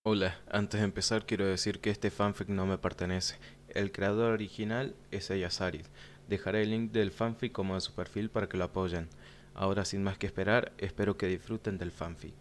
Hola, antes de empezar quiero decir que este fanfic no me pertenece. El creador original es Ayasaris. Dejaré el link del fanfic como de su perfil para que lo apoyen. Ahora sin más que esperar, espero que disfruten del fanfic.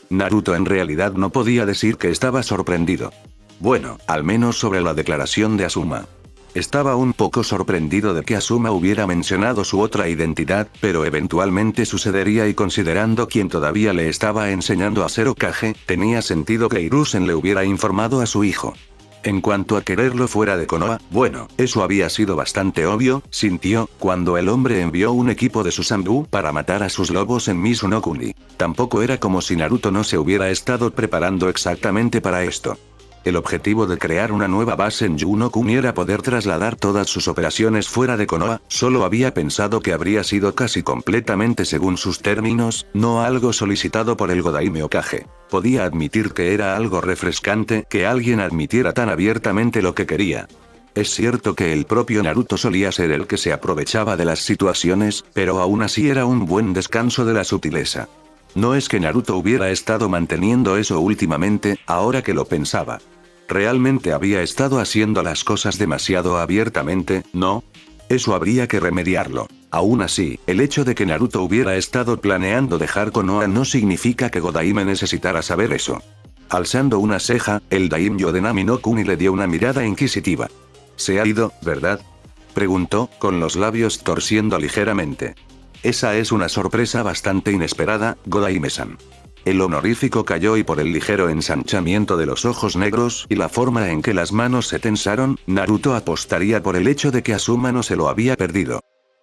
Naruto en realidad no podía decir que estaba sorprendido. Bueno, al menos sobre la declaración de Asuma. Estaba un poco sorprendido de que Asuma hubiera mencionado su otra identidad, pero eventualmente sucedería y considerando quien todavía le estaba enseñando a ser Hokage, tenía sentido que Hiruzen le hubiera informado a su hijo. En cuanto a quererlo fuera de Konoha, bueno, eso había sido bastante obvio, sintió, cuando el hombre envió un equipo de Susanoo para matar a sus lobos en Mizuno-kuni. Tampoco era como si Naruto no se hubiera estado preparando exactamente para esto. El objetivo de crear una nueva base en Yuno-kuni era poder trasladar todas sus operaciones fuera de Konoha, solo había pensado que habría sido casi completamente según sus términos, no algo solicitado por el Godaime Hokage. Podía admitir que era algo refrescante que alguien admitiera tan abiertamente lo que quería. Es cierto que el propio Naruto solía ser el que se aprovechaba de las situaciones, pero aún así era un buen descanso de la sutileza. No es que Naruto hubiera estado manteniendo eso últimamente, ahora que lo pensaba. Realmente había estado haciendo las cosas demasiado abiertamente, ¿no? Eso habría que remediarlo. Aún así, el hecho de que Naruto hubiera estado planeando dejar Konoha no significa que Godaime necesitara saber eso. Alzando una ceja, el daimyo de Nami no Kuni le dio una mirada inquisitiva. «Se ha ido, ¿verdad?», preguntó, con los labios torciendo ligeramente. «Esa es una sorpresa bastante inesperada, Godaime-san». El honorífico cayó y por el ligero ensanchamiento de los ojos negros y la forma en que las manos se tensaron, Naruto apostaría por el hecho de que Asuma no se lo había perdido.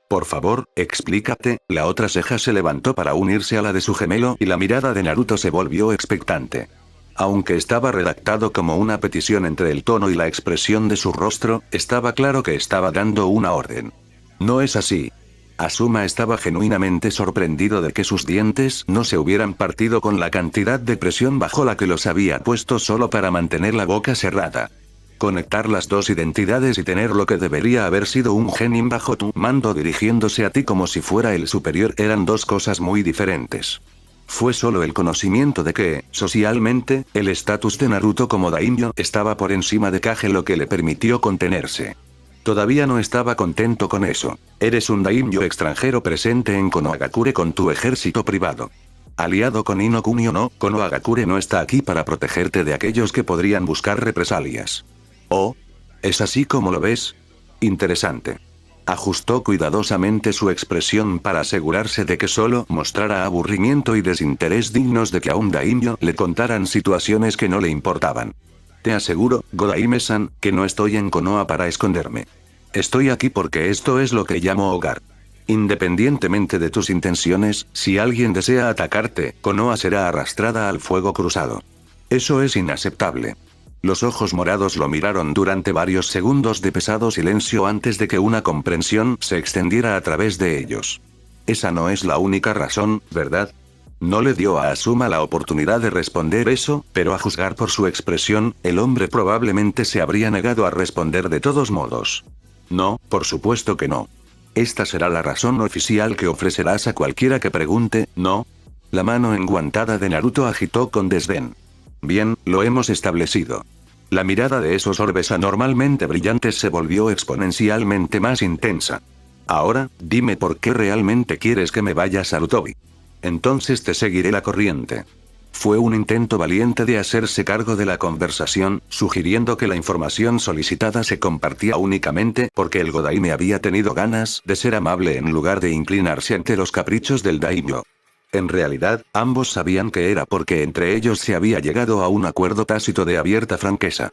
«Por favor, explícate», la otra ceja se levantó para unirse a la de su gemelo y la mirada de Naruto se volvió expectante. Aunque estaba redactado como una petición entre el tono y la expresión de su rostro, estaba claro que estaba dando una orden. «No es así». Asuma estaba genuinamente sorprendido de que sus dientes no se hubieran partido con la cantidad de presión bajo la que los había puesto solo para mantener la boca cerrada. Conectar las dos identidades y tener lo que debería haber sido un genin bajo tu mando dirigiéndose a ti como si fuera el superior eran dos cosas muy diferentes. Fue solo el conocimiento de que, socialmente, el estatus de Naruto como daimyo estaba por encima de Kage lo que le permitió contenerse. Todavía no estaba contento con eso. Eres un daimyo extranjero presente en Konohagakure con tu ejército privado. Aliado con Inokuni o no, Konohagakure no está aquí para protegerte de aquellos que podrían buscar represalias. ¿Oh? ¿Es así como lo ves? Interesante. Ajustó cuidadosamente su expresión para asegurarse de que solo mostrara aburrimiento y desinterés dignos de que a un daimyo le contaran situaciones que no le importaban. Te aseguro, Godaime-san, que no estoy en Konoha para esconderme. Estoy aquí porque esto es lo que llamo hogar. Independientemente de tus intenciones, si alguien desea atacarte, Konoha será arrastrada al fuego cruzado. Eso es inaceptable. Los ojos morados lo miraron durante varios segundos de pesado silencio antes de que una comprensión se extendiera a través de ellos. Esa no es la única razón, ¿verdad? No le dio a Asuma la oportunidad de responder eso, pero a juzgar por su expresión, el hombre probablemente se habría negado a responder de todos modos. No, por supuesto que no. Esta será la razón oficial que ofrecerás a cualquiera que pregunte, ¿no? La mano enguantada de Naruto agitó con desdén. Bien, lo hemos establecido. La mirada de esos orbes anormalmente brillantes se volvió exponencialmente más intensa. Ahora, dime por qué realmente quieres que me vaya a Sarutobi. Entonces te seguiré la corriente. Fue un intento valiente de hacerse cargo de la conversación, sugiriendo que la información solicitada se compartía únicamente porque el Godaime había tenido ganas de ser amable en lugar de inclinarse ante los caprichos del daimyo. En realidad, ambos sabían que era porque entre ellos se había llegado a un acuerdo tácito de abierta franqueza.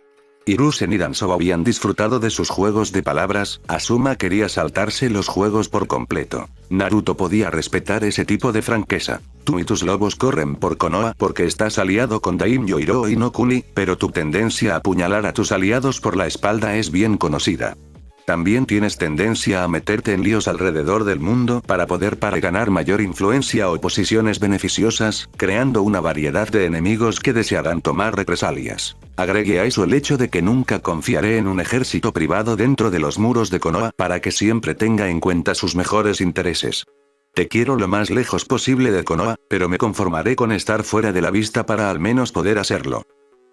Hiruzen y Danzo habían disfrutado de sus juegos de palabras, Asuma quería saltarse los juegos por completo. Naruto podía respetar ese tipo de franqueza. Tú y tus lobos corren por Konoha porque estás aliado con Daimyo Hiroi no Kuni, pero tu tendencia a apuñalar a tus aliados por la espalda es bien conocida. También tienes tendencia a meterte en líos alrededor del mundo para ganar mayor influencia o posiciones beneficiosas, creando una variedad de enemigos que desearán tomar represalias. Agregue a eso el hecho de que nunca confiaré en un ejército privado dentro de los muros de Konoha para que siempre tenga en cuenta sus mejores intereses. Te quiero lo más lejos posible de Konoha, pero me conformaré con estar fuera de la vista para al menos poder hacerlo.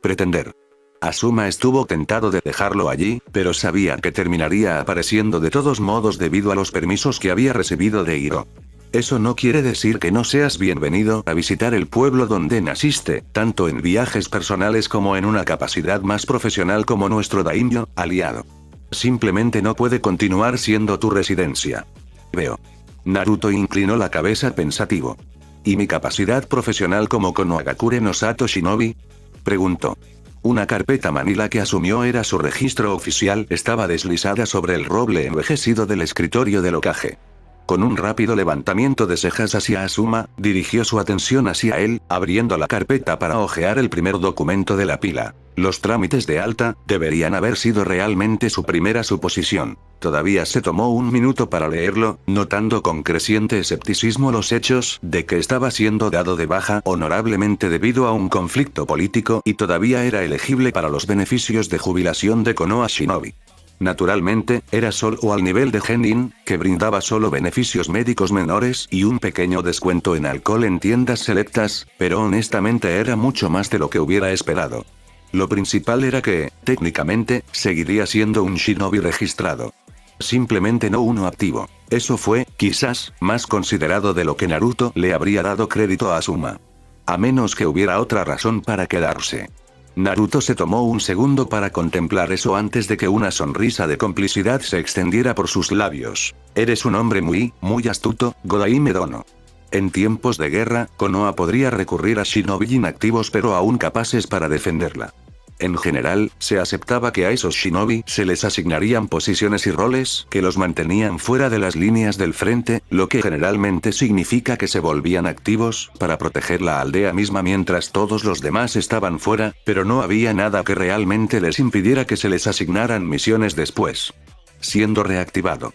Pretender. Asuma estuvo tentado de dejarlo allí, pero sabía que terminaría apareciendo de todos modos debido a los permisos que había recibido de Hiro. Eso no quiere decir que no seas bienvenido a visitar el pueblo donde naciste, tanto en viajes personales como en una capacidad más profesional como nuestro daimyo, aliado. Simplemente no puede continuar siendo tu residencia. Veo. Naruto inclinó la cabeza pensativo. ¿Y mi capacidad profesional como Konohagakure no Sato Shinobi? Preguntó. Una carpeta manila que asumió era su registro oficial estaba deslizada sobre el roble envejecido del escritorio del Hokage. Con un rápido levantamiento de cejas hacia Asuma, dirigió su atención hacia él, abriendo la carpeta para hojear el primer documento de la pila. Los trámites de alta deberían haber sido realmente su primera suposición. Todavía se tomó un minuto para leerlo, notando con creciente escepticismo los hechos de que estaba siendo dado de baja honorablemente debido a un conflicto político y todavía era elegible para los beneficios de jubilación de Konoha Shinobi. Naturalmente, era solo al nivel de Genin, que brindaba solo beneficios médicos menores y un pequeño descuento en alcohol en tiendas selectas, pero honestamente era mucho más de lo que hubiera esperado. Lo principal era que, técnicamente, seguiría siendo un shinobi registrado. Simplemente no uno activo. Eso fue, quizás, más considerado de lo que Naruto le habría dado crédito a Asuma. A menos que hubiera otra razón para quedarse. Naruto se tomó un segundo para contemplar eso antes de que una sonrisa de complicidad se extendiera por sus labios. Eres un hombre muy astuto, Godaime Dono. En tiempos de guerra, Konoha podría recurrir a shinobi inactivos pero aún capaces para defenderla. En general, se aceptaba que a esos shinobi se les asignarían posiciones y roles que los mantenían fuera de las líneas del frente, lo que generalmente significa que se volvían activos para proteger la aldea misma mientras todos los demás estaban fuera, pero no había nada que realmente les impidiera que se les asignaran misiones después. Siendo reactivado.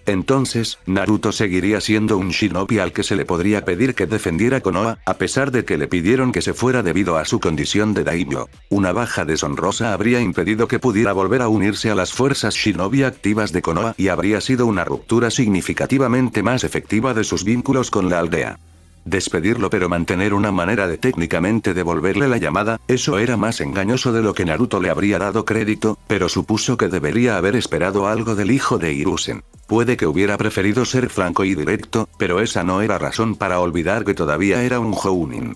Entonces, Naruto seguiría siendo un shinobi al que se le podría pedir que defendiera Konoha, a pesar de que le pidieron que se fuera debido a su condición de daimyo. Una baja deshonrosa habría impedido que pudiera volver a unirse a las fuerzas shinobi activas de Konoha y habría sido una ruptura significativamente más efectiva de sus vínculos con la aldea. Despedirlo pero mantener una manera de técnicamente devolverle la llamada, eso era más engañoso de lo que Naruto le habría dado crédito, pero supuso que debería haber esperado algo del hijo de Hiruzen. Puede que hubiera preferido ser franco y directo, pero esa no era razón para olvidar que todavía era un Jounin.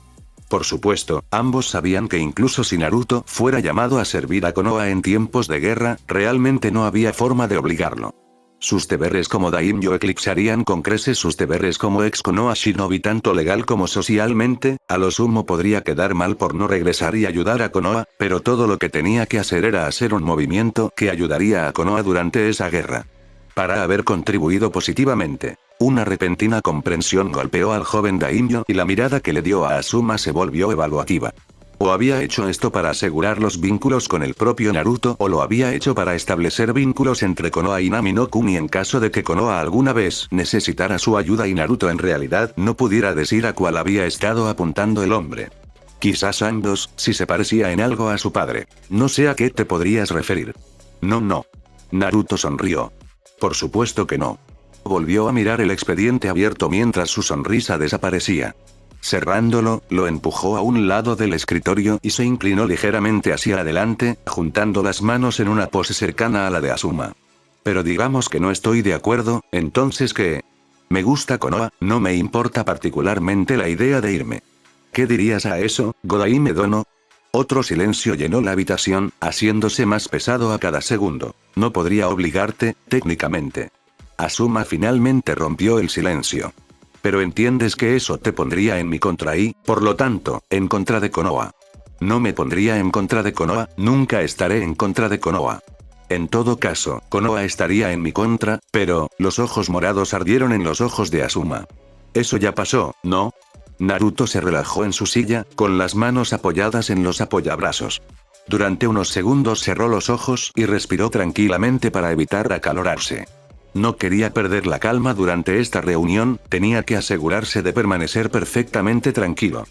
Por supuesto, ambos sabían que incluso si Naruto fuera llamado a servir a Konoha en tiempos de guerra, realmente no había forma de obligarlo. Sus deberes como daimyo eclipsarían con creces sus deberes como ex Konoha Shinobi tanto legal como socialmente, a lo sumo podría quedar mal por no regresar y ayudar a Konoha, pero todo lo que tenía que hacer era hacer un movimiento que ayudaría a Konoha durante esa guerra. Para haber contribuido positivamente. Una repentina comprensión golpeó al joven daimyo y la mirada que le dio a Asuma se volvió evaluativa. O había hecho esto para asegurar los vínculos con el propio Naruto o lo había hecho para establecer vínculos entre Konoha y Nami no Kuni en caso de que Konoha alguna vez necesitara su ayuda y Naruto en realidad no pudiera decir a cuál había estado apuntando el hombre. Quizás ambos, si se parecía en algo a su padre. No sé a qué te podrías referir. No. Naruto sonrió. Por supuesto que no. Volvió a mirar el expediente abierto mientras su sonrisa desaparecía. Cerrándolo, lo empujó a un lado del escritorio y se inclinó ligeramente hacia adelante, juntando las manos en una pose cercana a la de Asuma. Pero digamos que no estoy de acuerdo, entonces ¿qué? Me gusta Konoha, no me importa particularmente la idea de irme. ¿Qué dirías a eso, Godaime Dono? Otro silencio llenó la habitación, haciéndose más pesado a cada segundo. No podría obligarte, técnicamente. Asuma finalmente rompió el silencio. Pero entiendes que eso te pondría en mi contra y, por lo tanto, en contra de Konoha. No me pondría en contra de Konoha, nunca estaré en contra de Konoha. En todo caso, Konoha estaría en mi contra, pero, los ojos morados ardieron en los ojos de Asuma. Eso ya pasó, ¿no? Naruto se relajó en su silla, con las manos apoyadas en los apoyabrazos. Durante unos segundos cerró los ojos y respiró tranquilamente para evitar acalorarse. No quería perder la calma durante esta reunión, tenía que asegurarse de permanecer perfectamente tranquilo.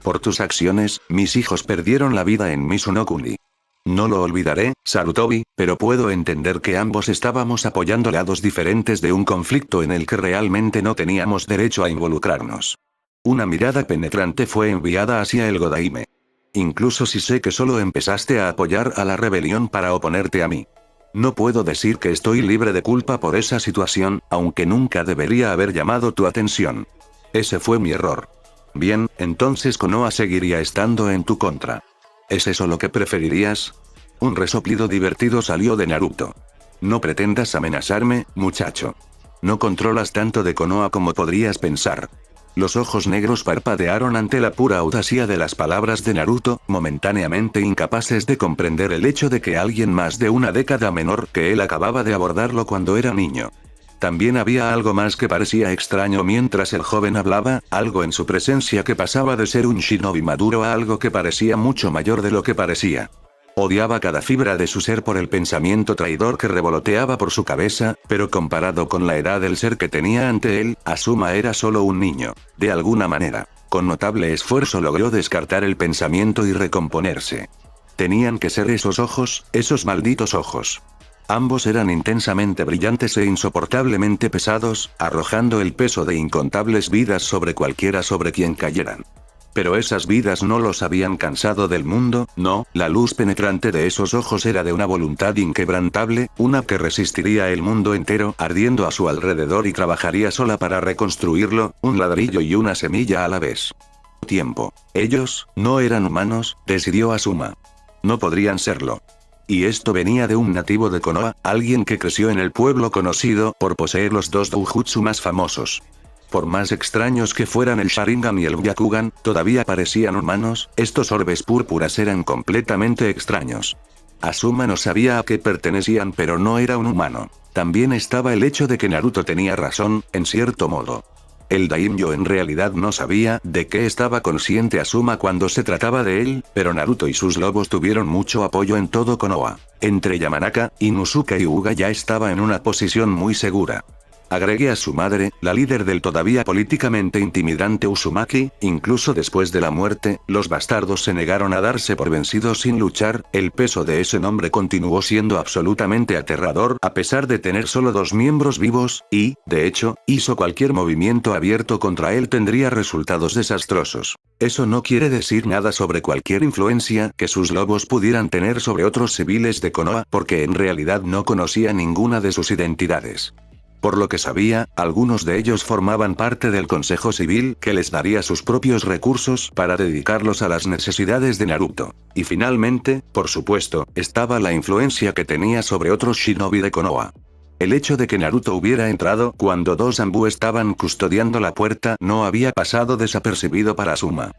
Por tus acciones, mis hijos perdieron la vida en Mizu no Kuni. No lo olvidaré, Sarutobi, pero puedo entender que ambos estábamos apoyando lados diferentes de un conflicto en el que realmente no teníamos derecho a involucrarnos. Una mirada penetrante fue enviada hacia el Godaime. Incluso si sé que solo empezaste a apoyar a la rebelión para oponerte a mí. No puedo decir que estoy libre de culpa por esa situación, aunque nunca debería haber llamado tu atención. Ese fue mi error. Bien, entonces Konoha seguiría estando en tu contra. ¿Es eso lo que preferirías? Un resoplido divertido salió de Naruto. No pretendas amenazarme, muchacho. No controlas tanto de Konoha como podrías pensar. Los ojos negros parpadearon ante la pura audacia de las palabras de Naruto, momentáneamente incapaces de comprender el hecho de que alguien más de una década menor que él acababa de abordarlo cuando era niño. También había algo más que parecía extraño mientras el joven hablaba, algo en su presencia que pasaba de ser un shinobi maduro a algo que parecía mucho mayor de lo que parecía. Odiaba cada fibra de su ser por el pensamiento traidor que revoloteaba por su cabeza, pero comparado con la edad del ser que tenía ante él, Asuma era solo un niño. De alguna manera, con notable esfuerzo logró descartar el pensamiento y recomponerse. Tenían que ser esos ojos, esos malditos ojos. Ambos eran intensamente brillantes e insoportablemente pesados, arrojando el peso de incontables vidas sobre cualquiera sobre quien cayeran. Pero esas vidas no los habían cansado del mundo, no, la luz penetrante de esos ojos era de una voluntad inquebrantable, una que resistiría el mundo entero ardiendo a su alrededor y trabajaría sola para reconstruirlo, un ladrillo y una semilla a la vez. Tiempo. Ellos, no eran humanos, decidió Asuma. No podrían serlo. Y esto venía de un nativo de Konoha, alguien que creció en el pueblo conocido por poseer los dos doujutsu más famosos. Por más extraños que fueran el Sharingan y el Byakugan, todavía parecían humanos, estos orbes púrpuras eran completamente extraños. Asuma no sabía a qué pertenecían pero no era un humano. También estaba el hecho de que Naruto tenía razón, en cierto modo. El daimyo en realidad no sabía de qué estaba consciente Asuma cuando se trataba de él, pero Naruto y sus lobos tuvieron mucho apoyo en todo Konoha. Entre Yamanaka, Inuzuka y Uga ya estaba en una posición muy segura. Agregué a su madre, la líder del todavía políticamente intimidante Uzumaki, incluso después de la muerte, los bastardos se negaron a darse por vencidos sin luchar, el peso de ese nombre continuó siendo absolutamente aterrador a pesar de tener solo 2 miembros vivos, y, de hecho, hizo cualquier movimiento abierto contra él tendría resultados desastrosos. Eso no quiere decir nada sobre cualquier influencia que sus lobos pudieran tener sobre otros civiles de Konoha, porque en realidad no conocía ninguna de sus identidades. Por lo que sabía, algunos de ellos formaban parte del Consejo Civil que les daría sus propios recursos para dedicarlos a las necesidades de Naruto. Y finalmente, por supuesto, estaba la influencia que tenía sobre otros shinobi de Konoha. El hecho de que Naruto hubiera entrado cuando 2 Anbu estaban custodiando la puerta no había pasado desapercibido para Asuma.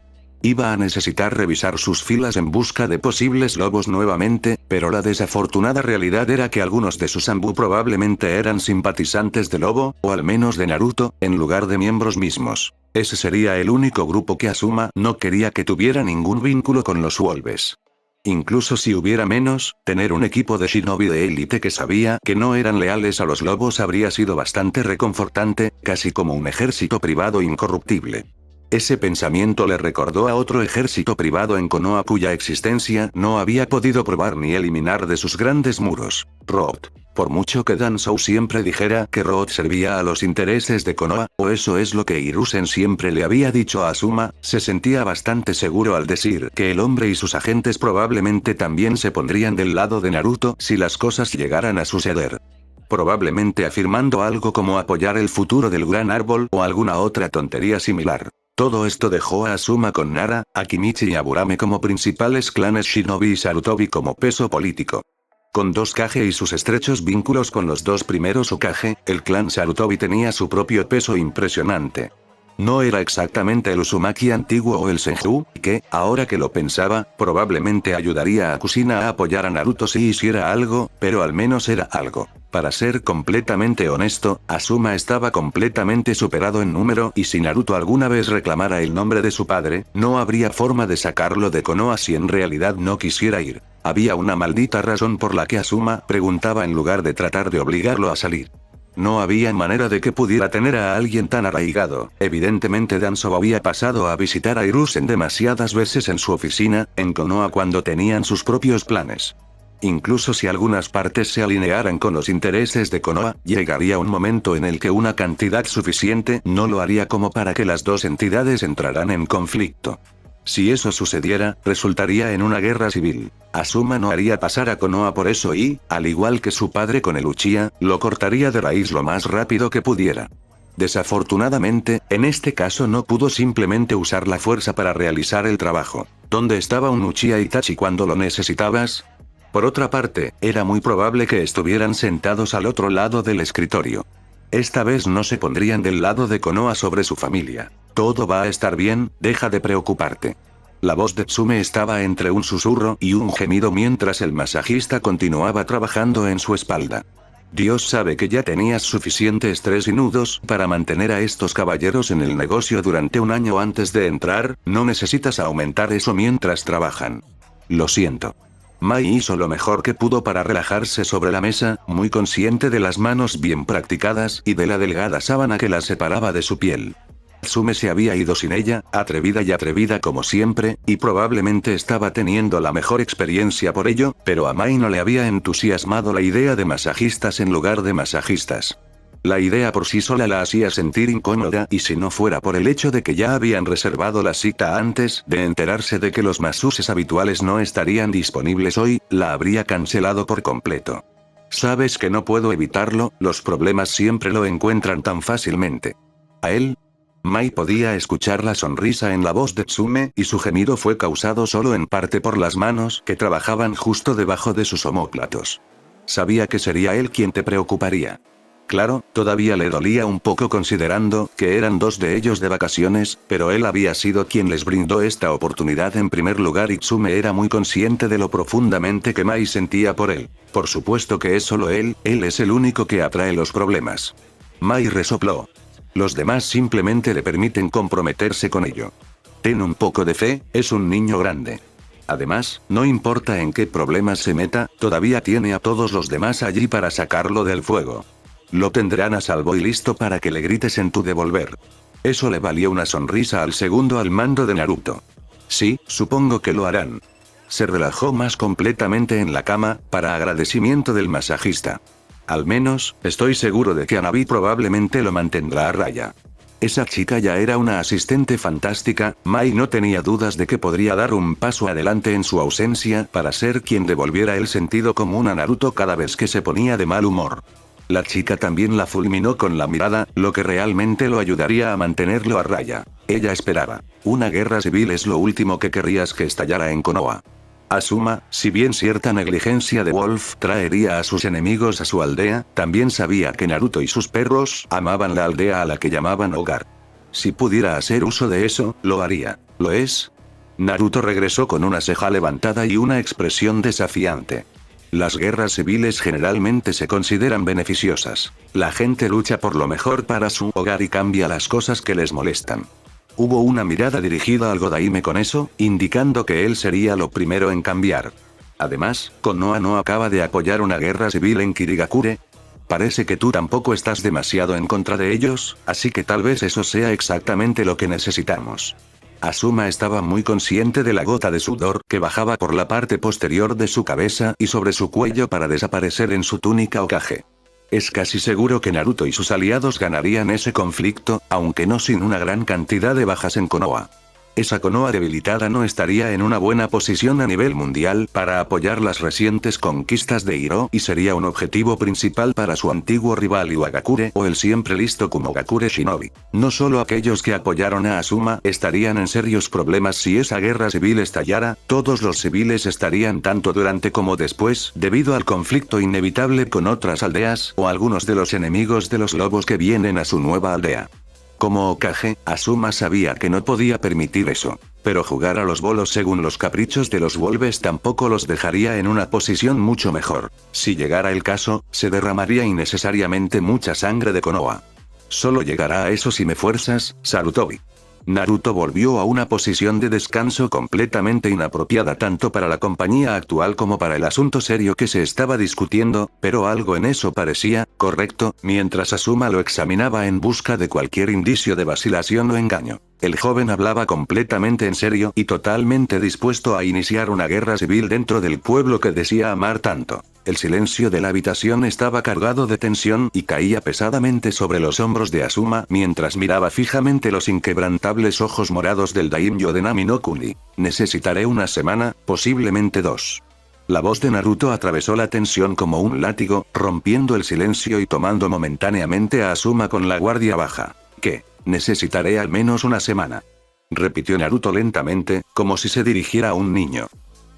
Iba a necesitar revisar sus filas en busca de posibles lobos nuevamente, pero la desafortunada realidad era que algunos de sus Anbu probablemente eran simpatizantes de Lobo, o al menos de Naruto, en lugar de miembros mismos. Ese sería el único grupo que Asuma no quería que tuviera ningún vínculo con los Wolves. Incluso si hubiera menos, tener un equipo de shinobi de élite que sabía que no eran leales a los lobos habría sido bastante reconfortante, casi como un ejército privado incorruptible. Ese pensamiento le recordó a otro ejército privado en Konoha cuya existencia no había podido probar ni eliminar de sus grandes muros, Road. Por mucho que Danzou siempre dijera que Road servía a los intereses de Konoha, o eso es lo que Hiruzen siempre le había dicho a Asuma, se sentía bastante seguro al decir que el hombre y sus agentes probablemente también se pondrían del lado de Naruto si las cosas llegaran a suceder. Probablemente afirmando algo como apoyar el futuro del gran árbol o alguna otra tontería similar. Todo esto dejó a Asuma con Nara, Akimichi y Aburame como principales clanes shinobi y Sarutobi como peso político. Con 2 Kage y sus estrechos vínculos con los 2 primeros Hokage, el clan Sarutobi tenía su propio peso impresionante. No era exactamente el Uzumaki antiguo o el Senju, que, ahora que lo pensaba, probablemente ayudaría a Kushina a apoyar a Naruto si hiciera algo, pero al menos era algo. Para ser completamente honesto, Asuma estaba completamente superado en número y si Naruto alguna vez reclamara el nombre de su padre, no habría forma de sacarlo de Konoha si en realidad no quisiera ir. Había una maldita razón por la que Asuma preguntaba en lugar de tratar de obligarlo a salir. No había manera de que pudiera tener a alguien tan arraigado. Evidentemente Danzo había pasado a visitar a Hiruzen demasiadas veces en su oficina, en Konoha cuando tenían sus propios planes. Incluso si algunas partes se alinearan con los intereses de Konoha, llegaría un momento en el que una cantidad suficiente no lo haría como para que las dos entidades entraran en conflicto. Si eso sucediera, resultaría en una guerra civil. Asuma no haría pasar a Konoha por eso y, al igual que su padre con el Uchiha, lo cortaría de raíz lo más rápido que pudiera. Desafortunadamente, en este caso no pudo simplemente usar la fuerza para realizar el trabajo. ¿Dónde estaba un Uchiha Itachi cuando lo necesitabas? Por otra parte, era muy probable que estuvieran sentados al otro lado del escritorio. Esta vez no se pondrían del lado de Konoha sobre su familia. Todo va a estar bien, deja de preocuparte. La voz de Tsume estaba entre un susurro y un gemido mientras el masajista continuaba trabajando en su espalda. Dios sabe que ya tenías suficiente estrés y nudos para mantener a estos caballeros en el negocio durante un año antes de entrar, no necesitas aumentar eso mientras trabajan. Lo siento. Mai hizo lo mejor que pudo para relajarse sobre la mesa, muy consciente de las manos bien practicadas y de la delgada sábana que la separaba de su piel. Tsume se había ido sin ella, atrevida como siempre, y probablemente estaba teniendo la mejor experiencia por ello, pero a Mai no le había entusiasmado la idea de masajistas en lugar de masajistas. La idea por sí sola la hacía sentir incómoda y si no fuera por el hecho de que ya habían reservado la cita antes de enterarse de que los masuses habituales no estarían disponibles hoy, la habría cancelado por completo. Sabes que no puedo evitarlo, los problemas siempre lo encuentran tan fácilmente. ¿A él? Mai podía escuchar la sonrisa en la voz de Tsume y su gemido fue causado solo en parte por las manos que trabajaban justo debajo de sus omóplatos. Sabía que sería él quien te preocuparía. Claro, todavía le dolía un poco considerando que eran dos de ellos de vacaciones, pero él había sido quien les brindó esta oportunidad en primer lugar y Tsume era muy consciente de lo profundamente que Mai sentía por él. Por supuesto que es solo él es el único que atrae los problemas. Mai resopló. Los demás simplemente le permiten comprometerse con ello. Ten un poco de fe, es un niño grande. Además, no importa en qué problemas se meta, todavía tiene a todos los demás allí para sacarlo del fuego. Lo tendrán a salvo y listo para que le grites en tu devolver. Eso le valió una sonrisa al segundo al mando de Naruto. Sí, supongo que lo harán. Se relajó más completamente en la cama, para agradecimiento del masajista. Al menos, estoy seguro de que Hanabi probablemente lo mantendrá a raya. Esa chica ya era una asistente fantástica, Mai no tenía dudas de que podría dar un paso adelante en su ausencia para ser quien devolviera el sentido común a Naruto cada vez que se ponía de mal humor. La chica también la fulminó con la mirada, lo que realmente lo ayudaría a mantenerlo a raya. Ella esperaba. Una guerra civil es lo último que querrías que estallara en Konoha. Asuma, si bien cierta negligencia de Wolf traería a sus enemigos a su aldea, también sabía que Naruto y sus perros amaban la aldea a la que llamaban hogar. Si pudiera hacer uso de eso, lo haría. ¿Lo es? Naruto regresó con una ceja levantada y una expresión desafiante. Las guerras civiles generalmente se consideran beneficiosas. La gente lucha por lo mejor para su hogar y cambia las cosas que les molestan. Hubo una mirada dirigida al Godaime con eso, indicando que él sería lo primero en cambiar. Además, Konoha no acaba de apoyar una guerra civil en Kirigakure. Parece que tú tampoco estás demasiado en contra de ellos, así que tal vez eso sea exactamente lo que necesitamos. Asuma estaba muy consciente de la gota de sudor que bajaba por la parte posterior de su cabeza y sobre su cuello para desaparecer en su túnica Hokage. Es casi seguro que Naruto y sus aliados ganarían ese conflicto, aunque no sin una gran cantidad de bajas en Konoha. Esa Konoha debilitada no estaría en una buena posición a nivel mundial para apoyar las recientes conquistas de Hiro y sería un objetivo principal para su antiguo rival Iwagakure o el siempre listo Kumogakure Shinobi. No solo aquellos que apoyaron a Asuma estarían en serios problemas si esa guerra civil estallara, todos los civiles estarían tanto durante como después, debido al conflicto inevitable con otras aldeas o algunos de los enemigos de los lobos que vienen a su nueva aldea. Como Hokage, Asuma sabía que no podía permitir eso. Pero jugar a los bolos según los caprichos de los Wolves tampoco los dejaría en una posición mucho mejor. Si llegara el caso, se derramaría innecesariamente mucha sangre de Konoha. Solo llegará a eso si me fuerzas, Sarutobi. Naruto volvió a una posición de descanso completamente inapropiada tanto para la compañía actual como para el asunto serio que se estaba discutiendo, pero algo en eso parecía correcto, mientras Asuma lo examinaba en busca de cualquier indicio de vacilación o engaño. El joven hablaba completamente en serio y totalmente dispuesto a iniciar una guerra civil dentro del pueblo que decía amar tanto. El silencio de la habitación estaba cargado de tensión y caía pesadamente sobre los hombros de Asuma mientras miraba fijamente los inquebrantables ojos morados del daimyo de Nami no Kuni. Necesitaré una semana, posiblemente 2. La voz de Naruto atravesó la tensión como un látigo, rompiendo el silencio y tomando momentáneamente a Asuma con la guardia baja. ¿Qué? Necesitaré al menos una semana. Repitió Naruto lentamente, como si se dirigiera a un niño.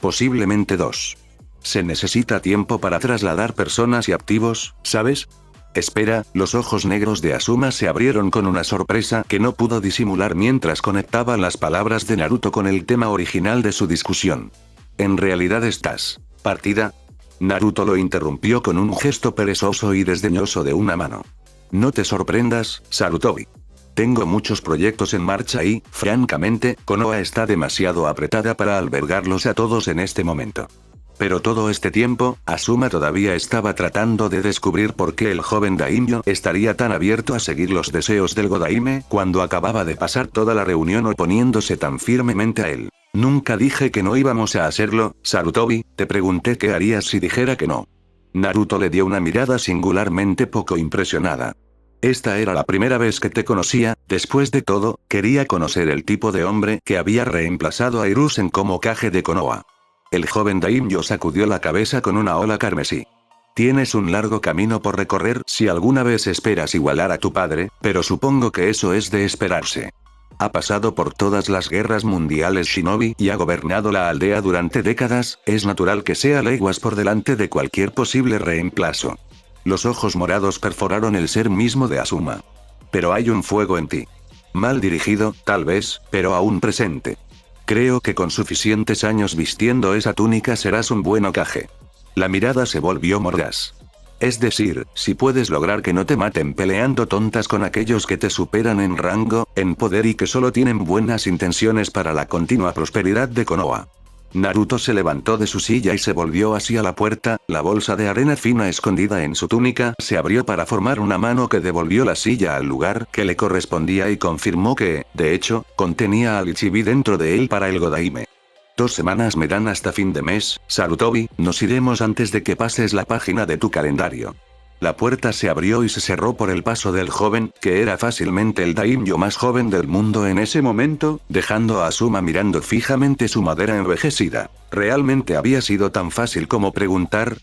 Posiblemente 2. Se necesita tiempo para trasladar personas y activos, ¿sabes? Espera, los ojos negros de Asuma se abrieron con una sorpresa que no pudo disimular mientras conectaba las palabras de Naruto con el tema original de su discusión. ¿En realidad estás partida? Naruto lo interrumpió con un gesto perezoso y desdeñoso de una mano. No te sorprendas, Sarutobi. Tengo muchos proyectos en marcha y, francamente, Konoha está demasiado apretada para albergarlos a todos en este momento. Pero todo este tiempo, Asuma todavía estaba tratando de descubrir por qué el joven daimyo estaría tan abierto a seguir los deseos del Godaime cuando acababa de pasar toda la reunión oponiéndose tan firmemente a él. Nunca dije que no íbamos a hacerlo, Sarutobi, te pregunté qué harías si dijera que no. Naruto le dio una mirada singularmente poco impresionada. Esta era la primera vez que te conocía, después de todo, quería conocer el tipo de hombre que había reemplazado a Hiruzen como Kage de Konoha. El joven daimyo sacudió la cabeza con una ola carmesí. Tienes un largo camino por recorrer si alguna vez esperas igualar a tu padre, pero supongo que eso es de esperarse. Ha pasado por todas las guerras mundiales shinobi y ha gobernado la aldea durante décadas, es natural que sea leguas por delante de cualquier posible reemplazo. Los ojos morados perforaron el ser mismo de Asuma. Pero hay un fuego en ti. Mal dirigido, tal vez, pero aún presente. Creo que con suficientes años vistiendo esa túnica serás un buen Hokage. La mirada se volvió mordaz. Es decir, si puedes lograr que no te maten peleando tontas con aquellos que te superan en rango, en poder y que solo tienen buenas intenciones para la continua prosperidad de Konoha. Naruto se levantó de su silla y se volvió hacia la puerta, la bolsa de arena fina escondida en su túnica se abrió para formar una mano que devolvió la silla al lugar que le correspondía y confirmó que, de hecho, contenía al Ichibi dentro de él para el Godaime. 2 semanas me dan hasta fin de mes, Sarutobi, nos iremos antes de que pases la página de tu calendario. La puerta se abrió y se cerró por el paso del joven, que era fácilmente el daimyo más joven del mundo en ese momento, dejando a Asuma mirando fijamente su madera envejecida. ¿Realmente había sido tan fácil como preguntar?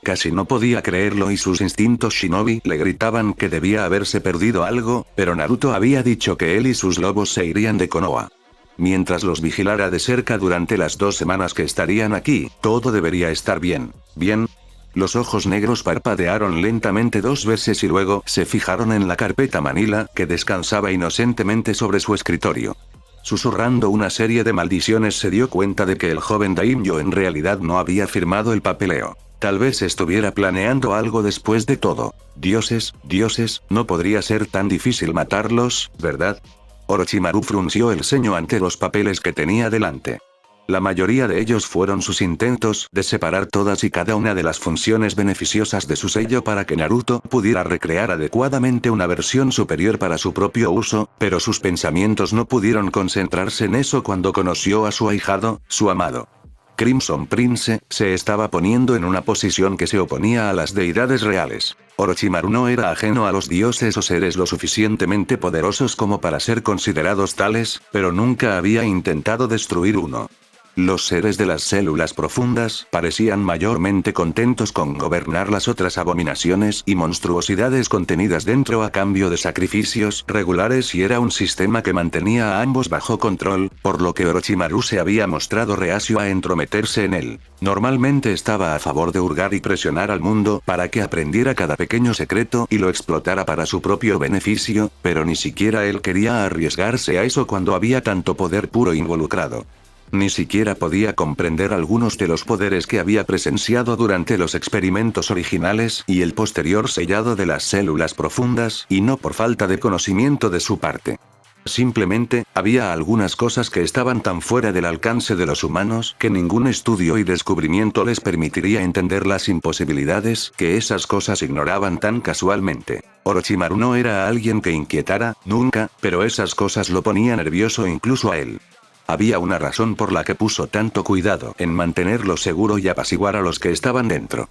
Casi no podía creerlo y sus instintos shinobi le gritaban que debía haberse perdido algo, pero Naruto había dicho que él y sus lobos se irían de Konoha. Mientras los vigilara de cerca durante las 2 semanas que estarían aquí, todo debería estar bien. ¿Bien? Los ojos negros parpadearon lentamente 2 veces y luego se fijaron en la carpeta manila que descansaba inocentemente sobre su escritorio. Susurrando una serie de maldiciones se dio cuenta de que el joven daimyo en realidad no había firmado el papeleo. Tal vez estuviera planeando algo después de todo. Dioses, no podría ser tan difícil matarlos, ¿verdad? Orochimaru frunció el ceño ante los papeles que tenía delante. La mayoría de ellos fueron sus intentos de separar todas y cada una de las funciones beneficiosas de su sello para que Naruto pudiera recrear adecuadamente una versión superior para su propio uso, pero sus pensamientos no pudieron concentrarse en eso cuando conoció a su ahijado, su amado. Crimson Prince se estaba poniendo en una posición que se oponía a las deidades reales. Orochimaru no era ajeno a los dioses o seres lo suficientemente poderosos como para ser considerados tales, pero nunca había intentado destruir uno. Los seres de las células profundas parecían mayormente contentos con gobernar las otras abominaciones y monstruosidades contenidas dentro a cambio de sacrificios regulares y era un sistema que mantenía a ambos bajo control, por lo que Orochimaru se había mostrado reacio a entrometerse en él. Normalmente estaba a favor de hurgar y presionar al mundo para que aprendiera cada pequeño secreto y lo explotara para su propio beneficio, pero ni siquiera él quería arriesgarse a eso cuando había tanto poder puro involucrado. Ni siquiera podía comprender algunos de los poderes que había presenciado durante los experimentos originales y el posterior sellado de las células profundas, y no por falta de conocimiento de su parte. Simplemente, había algunas cosas que estaban tan fuera del alcance de los humanos que ningún estudio y descubrimiento les permitiría entender las imposibilidades que esas cosas ignoraban tan casualmente. Orochimaru no era alguien que inquietara, nunca, pero esas cosas lo ponían nervioso incluso a él. Había una razón por la que puso tanto cuidado en mantenerlo seguro y apaciguar a los que estaban dentro.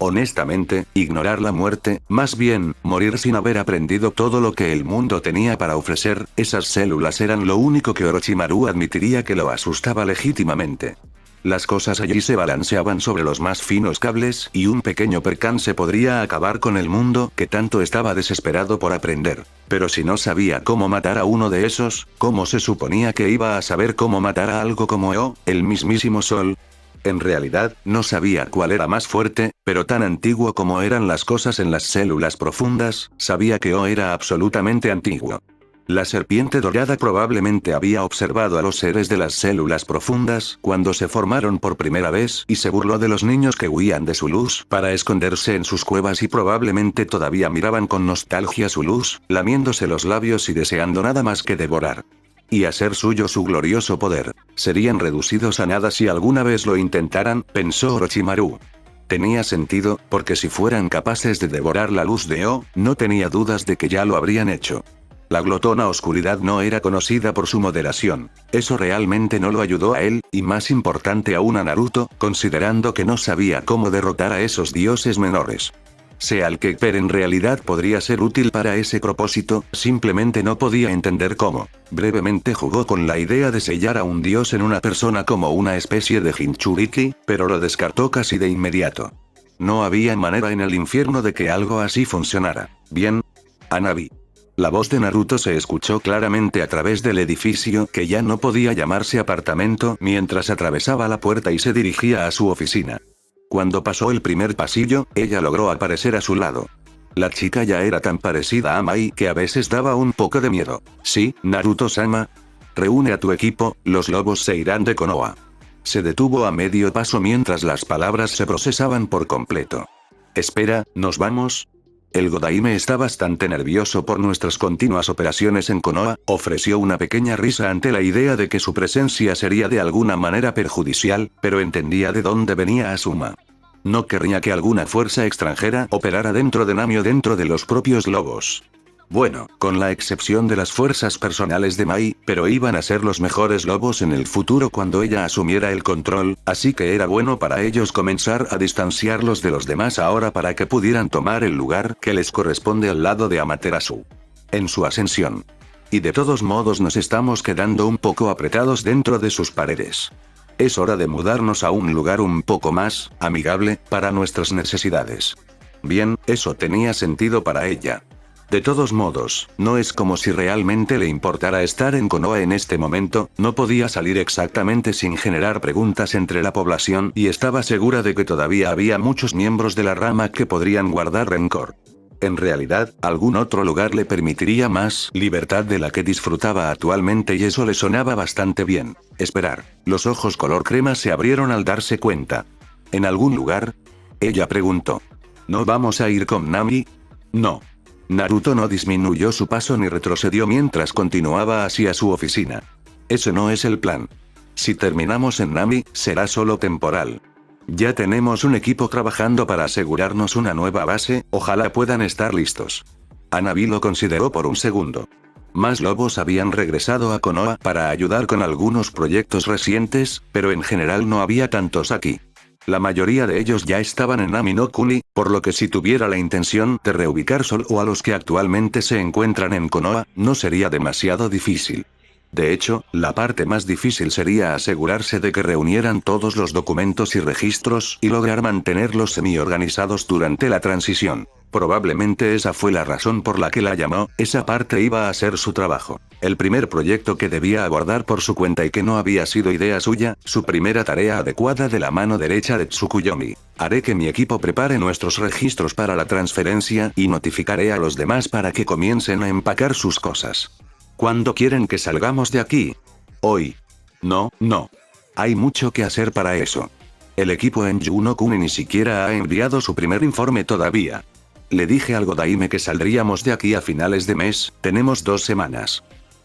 Honestamente, ignorar la muerte, más bien, morir sin haber aprendido todo lo que el mundo tenía para ofrecer, esas células eran lo único que Orochimaru admitiría que lo asustaba legítimamente. Las cosas allí se balanceaban sobre los más finos cables y un pequeño percance podría acabar con el mundo que tanto estaba desesperado por aprender. Pero si no sabía cómo matar a uno de esos, ¿cómo se suponía que iba a saber cómo matar a algo como Eo, el mismísimo Sol? En realidad, no sabía cuál era más fuerte, pero tan antiguo como eran las cosas en las células profundas, sabía que O era absolutamente antiguo. La serpiente dorada probablemente había observado a los seres de las células profundas cuando se formaron por primera vez y se burló de los niños que huían de su luz para esconderse en sus cuevas y probablemente todavía miraban con nostalgia su luz, lamiéndose los labios y deseando nada más que devorar. Y hacer suyo su glorioso poder. Serían reducidos a nada si alguna vez lo intentaran, pensó Orochimaru. Tenía sentido, porque si fueran capaces de devorar la luz de O, no tenía dudas de que ya lo habrían hecho. La glotona oscuridad no era conocida por su moderación. Eso realmente no lo ayudó a él, y más importante aún a Naruto, considerando que no sabía cómo derrotar a esos dioses menores. Sea el que pero en realidad podría ser útil para ese propósito, simplemente no podía entender cómo. Brevemente jugó con la idea de sellar a un dios en una persona como una especie de Jinchuriki, pero lo descartó casi de inmediato. No había manera en el infierno de que algo así funcionara. Bien. Hanabi. La voz de Naruto se escuchó claramente a través del edificio que ya no podía llamarse apartamento mientras atravesaba la puerta y se dirigía a su oficina. Cuando pasó el primer pasillo, ella logró aparecer a su lado. La chica ya era tan parecida a Mai que a veces daba un poco de miedo. Sí, Naruto-sama. Reúne a tu equipo, los lobos se irán de Konoha. Se detuvo a medio paso mientras las palabras se procesaban por completo. Espera, ¿nos vamos? El Godaime está bastante nervioso por nuestras continuas operaciones en Konoha, ofreció una pequeña risa ante la idea de que su presencia sería de alguna manera perjudicial, pero entendía de dónde venía Asuma. No querría que alguna fuerza extranjera operara dentro de Nami o dentro de los propios lobos. Bueno, con la excepción de las fuerzas personales de Mai, pero iban a ser los mejores lobos en el futuro cuando ella asumiera el control, así que era bueno para ellos comenzar a distanciarlos de los demás ahora para que pudieran tomar el lugar que les corresponde al lado de Amaterasu. En su ascensión. Y de todos modos nos estamos quedando un poco apretados dentro de sus paredes. Es hora de mudarnos a un lugar un poco más amigable para nuestras necesidades. Bien, eso tenía sentido para ella. De todos modos, no es como si realmente le importara estar en Konoha en este momento, no podía salir exactamente sin generar preguntas entre la población y estaba segura de que todavía había muchos miembros de la rama que podrían guardar rencor. En realidad, algún otro lugar le permitiría más libertad de la que disfrutaba actualmente y eso le sonaba bastante bien. Esperar. Los ojos color crema se abrieron al darse cuenta. ¿En algún lugar? Ella preguntó. ¿No vamos a ir con Nami? No. Naruto no disminuyó su paso ni retrocedió mientras continuaba hacia su oficina. Ese no es el plan. Si terminamos en Nami, será solo temporal. Ya tenemos un equipo trabajando para asegurarnos una nueva base, ojalá puedan estar listos. Hanabi lo consideró por un segundo. Más lobos habían regresado a Konoha para ayudar con algunos proyectos recientes, pero en general no había tantos aquí. La mayoría de ellos ya estaban en Nami no Kuni, por lo que si tuviera la intención de reubicar solo a los que actualmente se encuentran en Konoha, no sería demasiado difícil. De hecho, la parte más difícil sería asegurarse de que reunieran todos los documentos y registros y lograr mantenerlos semi-organizados durante la transición. Probablemente esa fue la razón por la que la llamó, esa parte iba a ser su trabajo. El primer proyecto que debía abordar por su cuenta y que no había sido idea suya, su primera tarea adecuada de la mano derecha de Tsukuyomi. Haré que mi equipo prepare nuestros registros para la transferencia y notificaré a los demás para que comiencen a empacar sus cosas. ¿Cuándo quieren que salgamos de aquí? Hoy. No. Hay mucho que hacer para eso. El equipo en Yunokuni ni siquiera ha enviado su primer informe todavía. Le dije al Godaime que saldríamos de aquí a finales de mes, tenemos 2 semanas.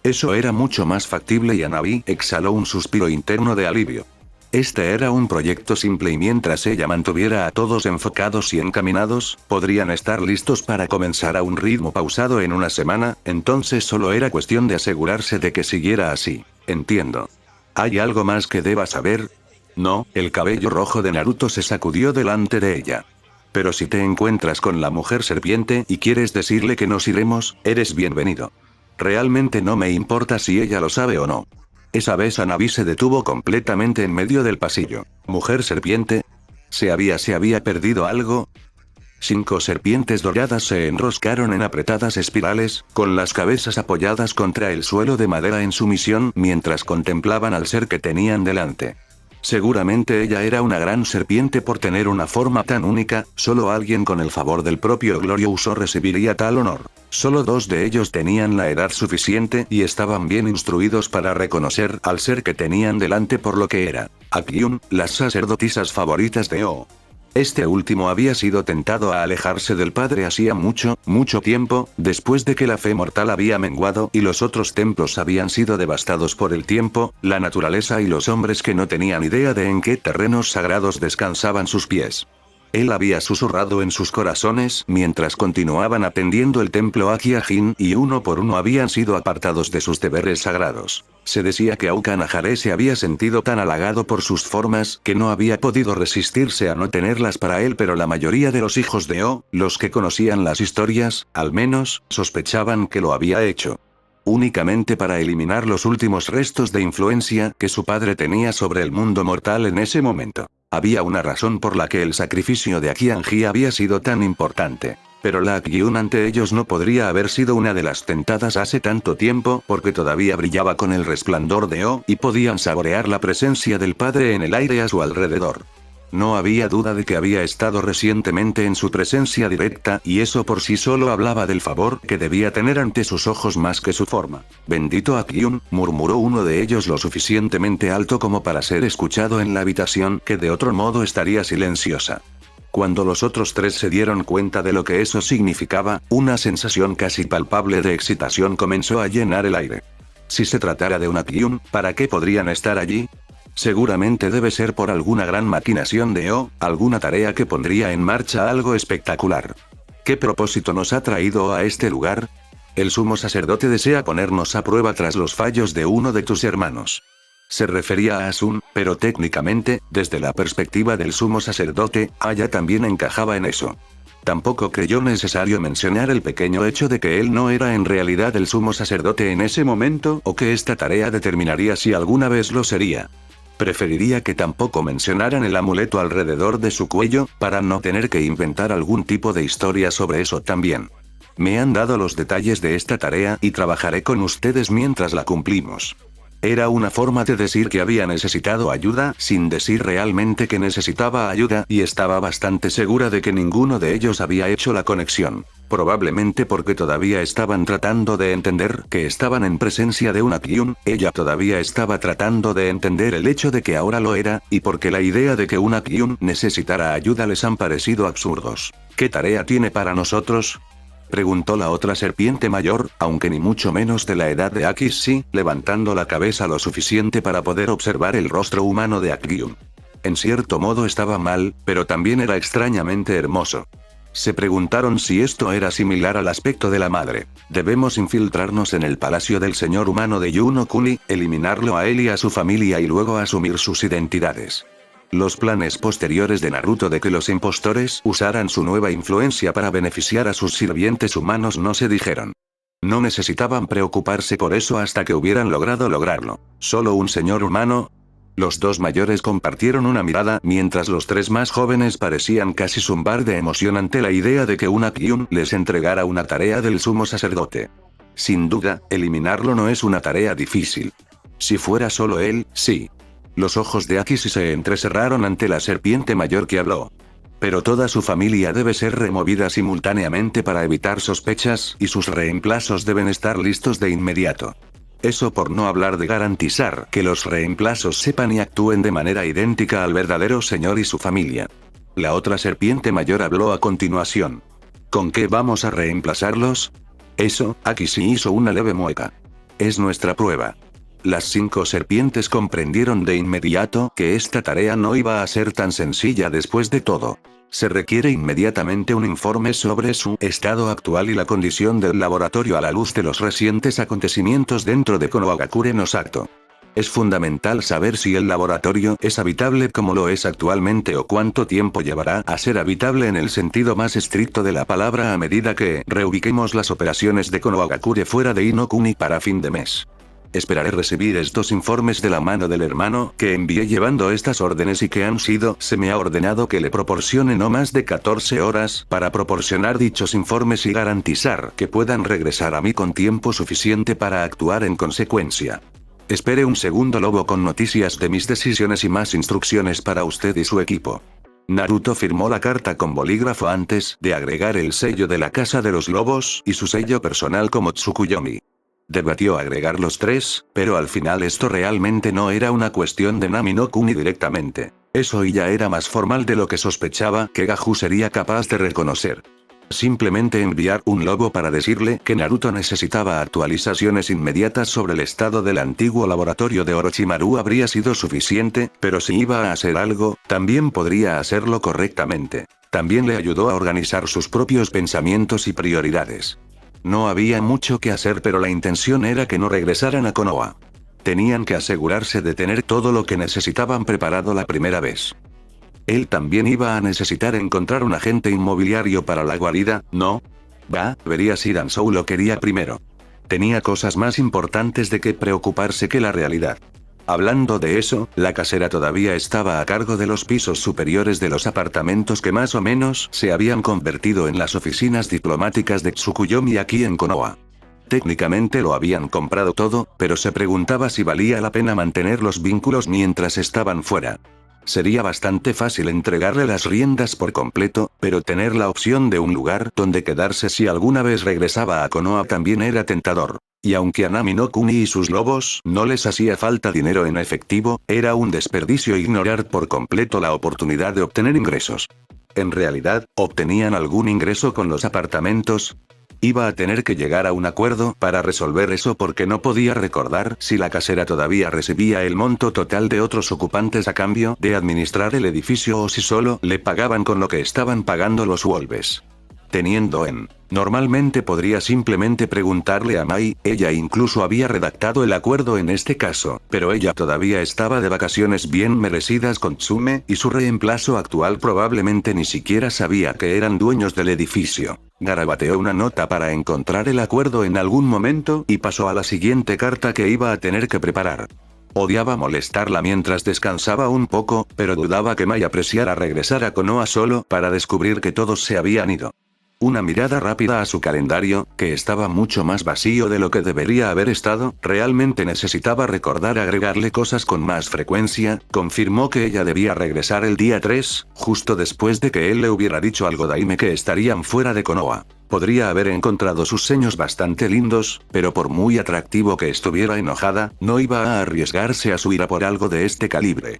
Eso era mucho más factible y Hanabi exhaló un suspiro interno de alivio. Este era un proyecto simple y mientras ella mantuviera a todos enfocados y encaminados, podrían estar listos para comenzar a un ritmo pausado en una semana, entonces solo era cuestión de asegurarse de que siguiera así. Entiendo. ¿Hay algo más que deba saber? No, el cabello rojo de Naruto se sacudió delante de ella. Pero si te encuentras con la mujer serpiente y quieres decirle que nos iremos, eres bienvenido. Realmente no me importa si ella lo sabe o no. Esa vez Hanabi se detuvo completamente en medio del pasillo. ¿Mujer serpiente? ¿Se había perdido algo? 5 serpientes doradas se enroscaron en apretadas espirales, con las cabezas apoyadas contra el suelo de madera en sumisión mientras contemplaban al ser que tenían delante. Seguramente ella era una gran serpiente por tener una forma tan única, solo alguien con el favor del propio Glorioso recibiría tal honor. Solo 2 de ellos tenían la edad suficiente y estaban bien instruidos para reconocer al ser que tenían delante por lo que era. Akyun, las sacerdotisas favoritas de O. Este último había sido tentado a alejarse del padre hacía mucho, mucho tiempo, después de que la fe mortal había menguado y los otros templos habían sido devastados por el tiempo, la naturaleza y los hombres que no tenían idea de en qué terrenos sagrados descansaban sus pies. Él había susurrado en sus corazones mientras continuaban atendiendo el templo Akyajin y uno por uno habían sido apartados de sus deberes sagrados. Se decía que Aukanahare se había sentido tan halagado por sus formas que no había podido resistirse a no tenerlas para él, pero la mayoría de los hijos de O, los que conocían las historias, al menos, sospechaban que lo había hecho. Únicamente para eliminar los últimos restos de influencia que su padre tenía sobre el mundo mortal en ese momento. Había una razón por la que el sacrificio de Akyang-ji había sido tan importante. Pero la Akyun ante ellos no podría haber sido una de las tentadas hace tanto tiempo porque todavía brillaba con el resplandor de O y podían saborear la presencia del padre en el aire a su alrededor. No había duda de que había estado recientemente en su presencia directa y eso por sí solo hablaba del favor que debía tener ante sus ojos más que su forma. Bendito Akyun, murmuró uno de ellos lo suficientemente alto como para ser escuchado en la habitación que de otro modo estaría silenciosa. Cuando los otros 3 se dieron cuenta de lo que eso significaba, una sensación casi palpable de excitación comenzó a llenar el aire. Si se tratara de un Akyun, ¿para qué podrían estar allí? Seguramente debe ser por alguna gran maquinación de O, alguna tarea que pondría en marcha algo espectacular. ¿Qué propósito nos ha traído a este lugar? El sumo sacerdote desea ponernos a prueba tras los fallos de uno de tus hermanos. Se refería a Asun, pero técnicamente, desde la perspectiva del sumo sacerdote, Aya también encajaba en eso. Tampoco creyó necesario mencionar el pequeño hecho de que él no era en realidad el sumo sacerdote en ese momento o que esta tarea determinaría si alguna vez lo sería. Preferiría que tampoco mencionaran el amuleto alrededor de su cuello, para no tener que inventar algún tipo de historia sobre eso también. Me han dado los detalles de esta tarea y trabajaré con ustedes mientras la cumplimos. Era una forma de decir que había necesitado ayuda, sin decir realmente que necesitaba ayuda, y estaba bastante segura de que ninguno de ellos había hecho la conexión. Probablemente porque todavía estaban tratando de entender que estaban en presencia de un Akyun, ella todavía estaba tratando de entender el hecho de que ahora lo era, y porque la idea de que un Akyun necesitara ayuda les han parecido absurdos. ¿Qué tarea tiene para nosotros?, preguntó la otra serpiente mayor, aunque ni mucho menos de la edad de Akishi, levantando la cabeza lo suficiente para poder observar el rostro humano de Akyun. En cierto modo estaba mal, pero también era extrañamente hermoso. Se preguntaron si esto era similar al aspecto de la madre. Debemos infiltrarnos en el palacio del señor humano de Yuno Kuni, eliminarlo a él y a su familia y luego asumir sus identidades. Los planes posteriores de Naruto de que los impostores usaran su nueva influencia para beneficiar a sus sirvientes humanos no se dijeron. No necesitaban preocuparse por eso hasta que hubieran lograrlo. ¿Solo un señor humano? Los 2 mayores compartieron una mirada mientras los 3 más jóvenes parecían casi zumbar de emoción ante la idea de que un Akyun les entregara una tarea del sumo sacerdote. Sin duda, eliminarlo no es una tarea difícil. Si fuera solo él, sí. Los ojos de Akishi se entrecerraron ante la serpiente mayor que habló. Pero toda su familia debe ser removida simultáneamente para evitar sospechas, y sus reemplazos deben estar listos de inmediato. Eso por no hablar de garantizar que los reemplazos sepan y actúen de manera idéntica al verdadero señor y su familia. La otra serpiente mayor habló a continuación. ¿Con qué vamos a reemplazarlos? Eso, Akishi hizo una leve mueca. Es nuestra prueba. Las 5 serpientes comprendieron de inmediato que esta tarea no iba a ser tan sencilla después de todo. Se requiere inmediatamente un informe sobre su estado actual y la condición del laboratorio a la luz de los recientes acontecimientos dentro de Konohagakure no Sato. Es fundamental saber si el laboratorio es habitable como lo es actualmente o cuánto tiempo llevará a ser habitable en el sentido más estricto de la palabra a medida que reubiquemos las operaciones de Konohagakure fuera de Inokuni para fin de mes. Esperaré recibir estos informes de la mano del hermano que envié llevando estas órdenes y que han sido, se me ha ordenado que le proporcione no más de 14 horas para proporcionar dichos informes y garantizar que puedan regresar a mí con tiempo suficiente para actuar en consecuencia. Espere un segundo, lobo, con noticias de mis decisiones y más instrucciones para usted y su equipo. Naruto firmó la carta con bolígrafo antes de agregar el sello de la Casa de los Lobos y su sello personal como Tsukuyomi. Debatió agregar los 3, pero al final esto realmente no era una cuestión de Nami no Kuni directamente. Eso ya era más formal de lo que sospechaba que Gahu sería capaz de reconocer. Simplemente enviar un lobo para decirle que Naruto necesitaba actualizaciones inmediatas sobre el estado del antiguo laboratorio de Orochimaru habría sido suficiente, pero si iba a hacer algo, también podría hacerlo correctamente. También le ayudó a organizar sus propios pensamientos y prioridades. No había mucho que hacer, pero la intención era que no regresaran a Konoha. Tenían que asegurarse de tener todo lo que necesitaban preparado la primera vez. Él también iba a necesitar encontrar un agente inmobiliario para la guarida, ¿no? Vería si Danzou lo quería primero. Tenía cosas más importantes de qué preocuparse que la realidad. Hablando de eso, la casera todavía estaba a cargo de los pisos superiores de los apartamentos que más o menos se habían convertido en las oficinas diplomáticas de Tsukuyomi aquí en Konoha. Técnicamente lo habían comprado todo, pero se preguntaba si valía la pena mantener los vínculos mientras estaban fuera. Sería bastante fácil entregarle las riendas por completo, pero tener la opción de un lugar donde quedarse si alguna vez regresaba a Konoha también era tentador. Y aunque a Nami no Kuni y sus lobos no les hacía falta dinero en efectivo, era un desperdicio ignorar por completo la oportunidad de obtener ingresos. En realidad, ¿obtenían algún ingreso con los apartamentos? Iba a tener que llegar a un acuerdo para resolver eso porque no podía recordar si la casera todavía recibía el monto total de otros ocupantes a cambio de administrar el edificio o si solo le pagaban con lo que estaban pagando los Wolves. Normalmente podría simplemente preguntarle a Mai, ella incluso había redactado el acuerdo en este caso, pero ella todavía estaba de vacaciones bien merecidas con Tsume y su reemplazo actual probablemente ni siquiera sabía que eran dueños del edificio. Garabateó una nota para encontrar el acuerdo en algún momento y pasó a la siguiente carta que iba a tener que preparar. Odiaba molestarla mientras descansaba un poco, pero dudaba que Mai apreciara regresar a Konoha solo para descubrir que todos se habían ido. Una mirada rápida a su calendario, que estaba mucho más vacío de lo que debería haber estado, realmente necesitaba recordar agregarle cosas con más frecuencia, confirmó que ella debía regresar el día 3, justo después de que él le hubiera dicho al Godaime que estarían fuera de Konoha. Podría haber encontrado sus seños bastante lindos, pero por muy atractivo que estuviera enojada, no iba a arriesgarse a su ira por algo de este calibre.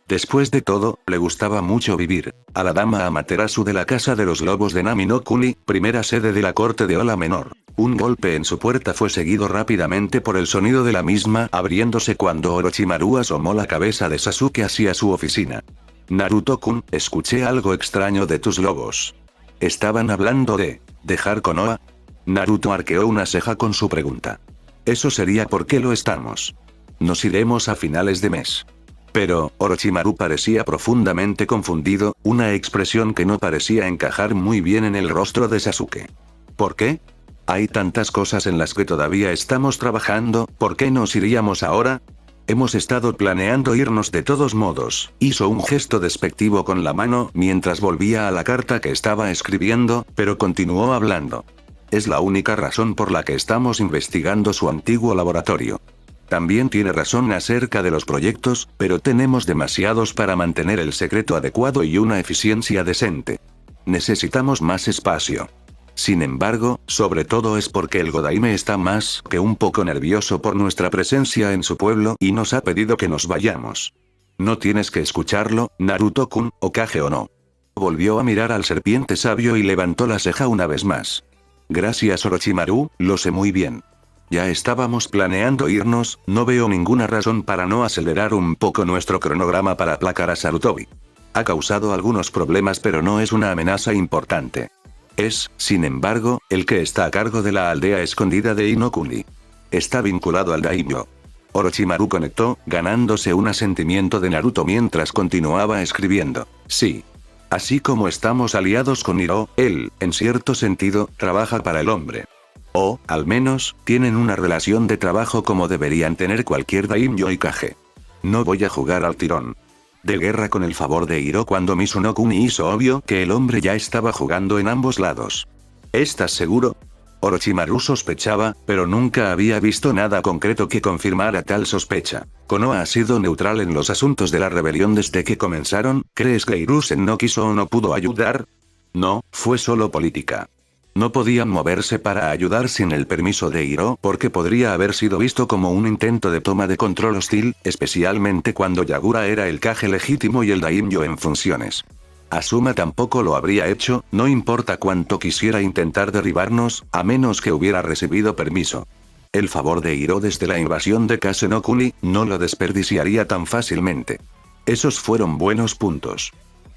Después de todo, le gustaba mucho vivir. A la dama Amaterasu de la Casa de los Lobos de Nami no Kuni, primera sede de la corte de Ola Menor. Un golpe en su puerta fue seguido rápidamente por el sonido de la misma abriéndose cuando Orochimaru asomó la cabeza de Sasuke hacia su oficina. Naruto-kun, escuché algo extraño de tus lobos. ¿Estaban hablando de dejar Konoha? Naruto arqueó una ceja con su pregunta. Eso sería porque lo estamos. Nos iremos a finales de mes. Pero, Orochimaru parecía profundamente confundido, una expresión que no parecía encajar muy bien en el rostro de Sasuke. ¿Por qué? Hay tantas cosas en las que todavía estamos trabajando, ¿por qué nos iríamos ahora? Hemos estado planeando irnos de todos modos. Hizo un gesto despectivo con la mano mientras volvía a la carta que estaba escribiendo, pero continuó hablando. Es la única razón por la que estamos investigando su antiguo laboratorio. También tiene razón acerca de los proyectos, pero tenemos demasiados para mantener el secreto adecuado y una eficiencia decente. Necesitamos más espacio. Sin embargo, sobre todo es porque el Godaime está más que un poco nervioso por nuestra presencia en su pueblo y nos ha pedido que nos vayamos. No tienes que escucharlo, Naruto-kun, Hokage o no. Volvió a mirar al serpiente sabio y levantó la ceja una vez más. Gracias Orochimaru, lo sé muy bien. Ya estábamos planeando irnos, no veo ninguna razón para no acelerar un poco nuestro cronograma para aplacar a Sarutobi. Ha causado algunos problemas pero no es una amenaza importante. Es, sin embargo, el que está a cargo de la aldea escondida de Inokuni. Está vinculado al daimyo. Orochimaru conectó, ganándose un asentimiento de Naruto mientras continuaba escribiendo. Sí. Así como estamos aliados con Hiro, él, en cierto sentido, trabaja para el hombre. O, al menos, tienen una relación de trabajo como deberían tener cualquier daimyo y Kage. No voy a jugar al tirón de guerra con el favor de Hiro cuando Mizuno-kun hizo obvio que el hombre ya estaba jugando en ambos lados. ¿Estás seguro? Orochimaru sospechaba, pero nunca había visto nada concreto que confirmara tal sospecha. Konoha ha sido neutral en los asuntos de la rebelión desde que comenzaron. ¿Crees que Hiruzen no quiso o no pudo ayudar? No, fue solo política. No podían moverse para ayudar sin el permiso de Hiro porque podría haber sido visto como un intento de toma de control hostil, especialmente cuando Yagura era el Kage legítimo y el daimyo en funciones. Asuma tampoco lo habría hecho, no importa cuánto quisiera intentar derribarnos, a menos que hubiera recibido permiso. El favor de Hiro desde la invasión de Kase no Kuni, no lo desperdiciaría tan fácilmente. Esos fueron buenos puntos.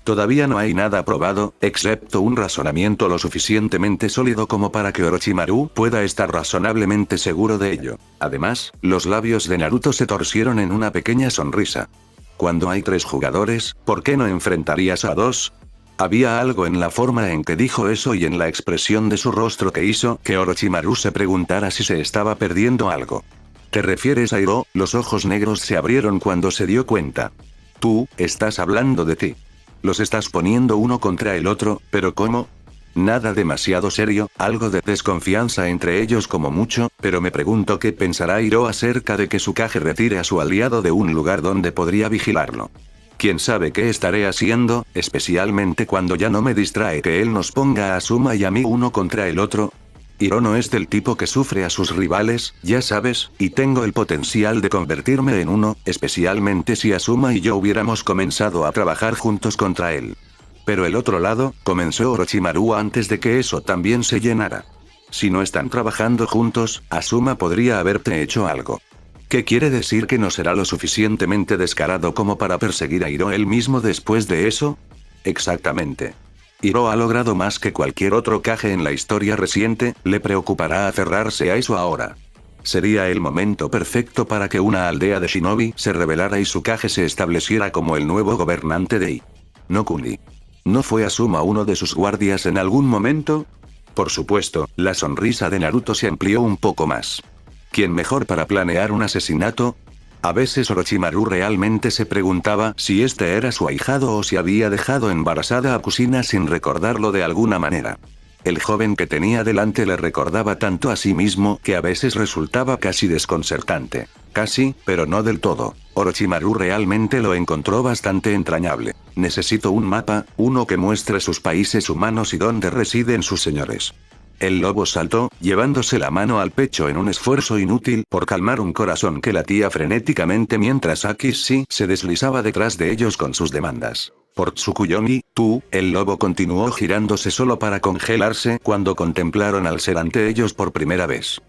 Todavía no hay nada probado, excepto un razonamiento lo suficientemente sólido como para que Orochimaru pueda estar razonablemente seguro de ello. Además, los labios de Naruto se torcieron en una pequeña sonrisa. Cuando hay 3 jugadores, ¿por qué no enfrentarías a 2? Había algo en la forma en que dijo eso y en la expresión de su rostro que hizo que Orochimaru se preguntara si se estaba perdiendo algo. ¿Te refieres a Hiro? Los ojos negros se abrieron cuando se dio cuenta. Tú, estás hablando de ti. Los estás poniendo uno contra el otro, pero ¿cómo? Nada demasiado serio, algo de desconfianza entre ellos como mucho, pero me pregunto qué pensará Hiro acerca de que su Kage retire a su aliado de un lugar donde podría vigilarlo. ¿Quién sabe qué estaré haciendo, especialmente cuando ya no me distrae que él nos ponga a Asuma y a mí uno contra el otro? Hiro no es del tipo que sufre a sus rivales, ya sabes, y tengo el potencial de convertirme en uno, especialmente si Asuma y yo hubiéramos comenzado a trabajar juntos contra él. Pero el otro lado, comenzó Orochimaru antes de que eso también se llenara. Si no están trabajando juntos, Asuma podría haberte hecho algo. ¿Qué quiere decir que no será lo suficientemente descarado como para perseguir a Hiro él mismo después de eso? Exactamente. Hiro ha logrado más que cualquier otro Kage en la historia reciente, le preocupará aferrarse a eso ahora. Sería el momento perfecto para que una aldea de shinobi se rebelara y su Kage se estableciera como el nuevo gobernante de Inokuni. ¿No fue Asuma uno de sus guardias en algún momento? Por supuesto, la sonrisa de Naruto se amplió un poco más. ¿Quién mejor para planear un asesinato? A veces Orochimaru realmente se preguntaba si este era su ahijado o si había dejado embarazada a Kushina sin recordarlo de alguna manera. El joven que tenía delante le recordaba tanto a sí mismo que a veces resultaba casi desconcertante. Casi, pero no del todo. Orochimaru realmente lo encontró bastante entrañable. Necesito un mapa, uno que muestre sus países humanos y dónde residen sus señores. El lobo saltó, llevándose la mano al pecho en un esfuerzo inútil por calmar un corazón que latía frenéticamente mientras Akishi se deslizaba detrás de ellos con sus demandas. Por Tsukuyomi, tú, el lobo continuó girándose solo para congelarse cuando contemplaron al ser ante ellos por primera vez.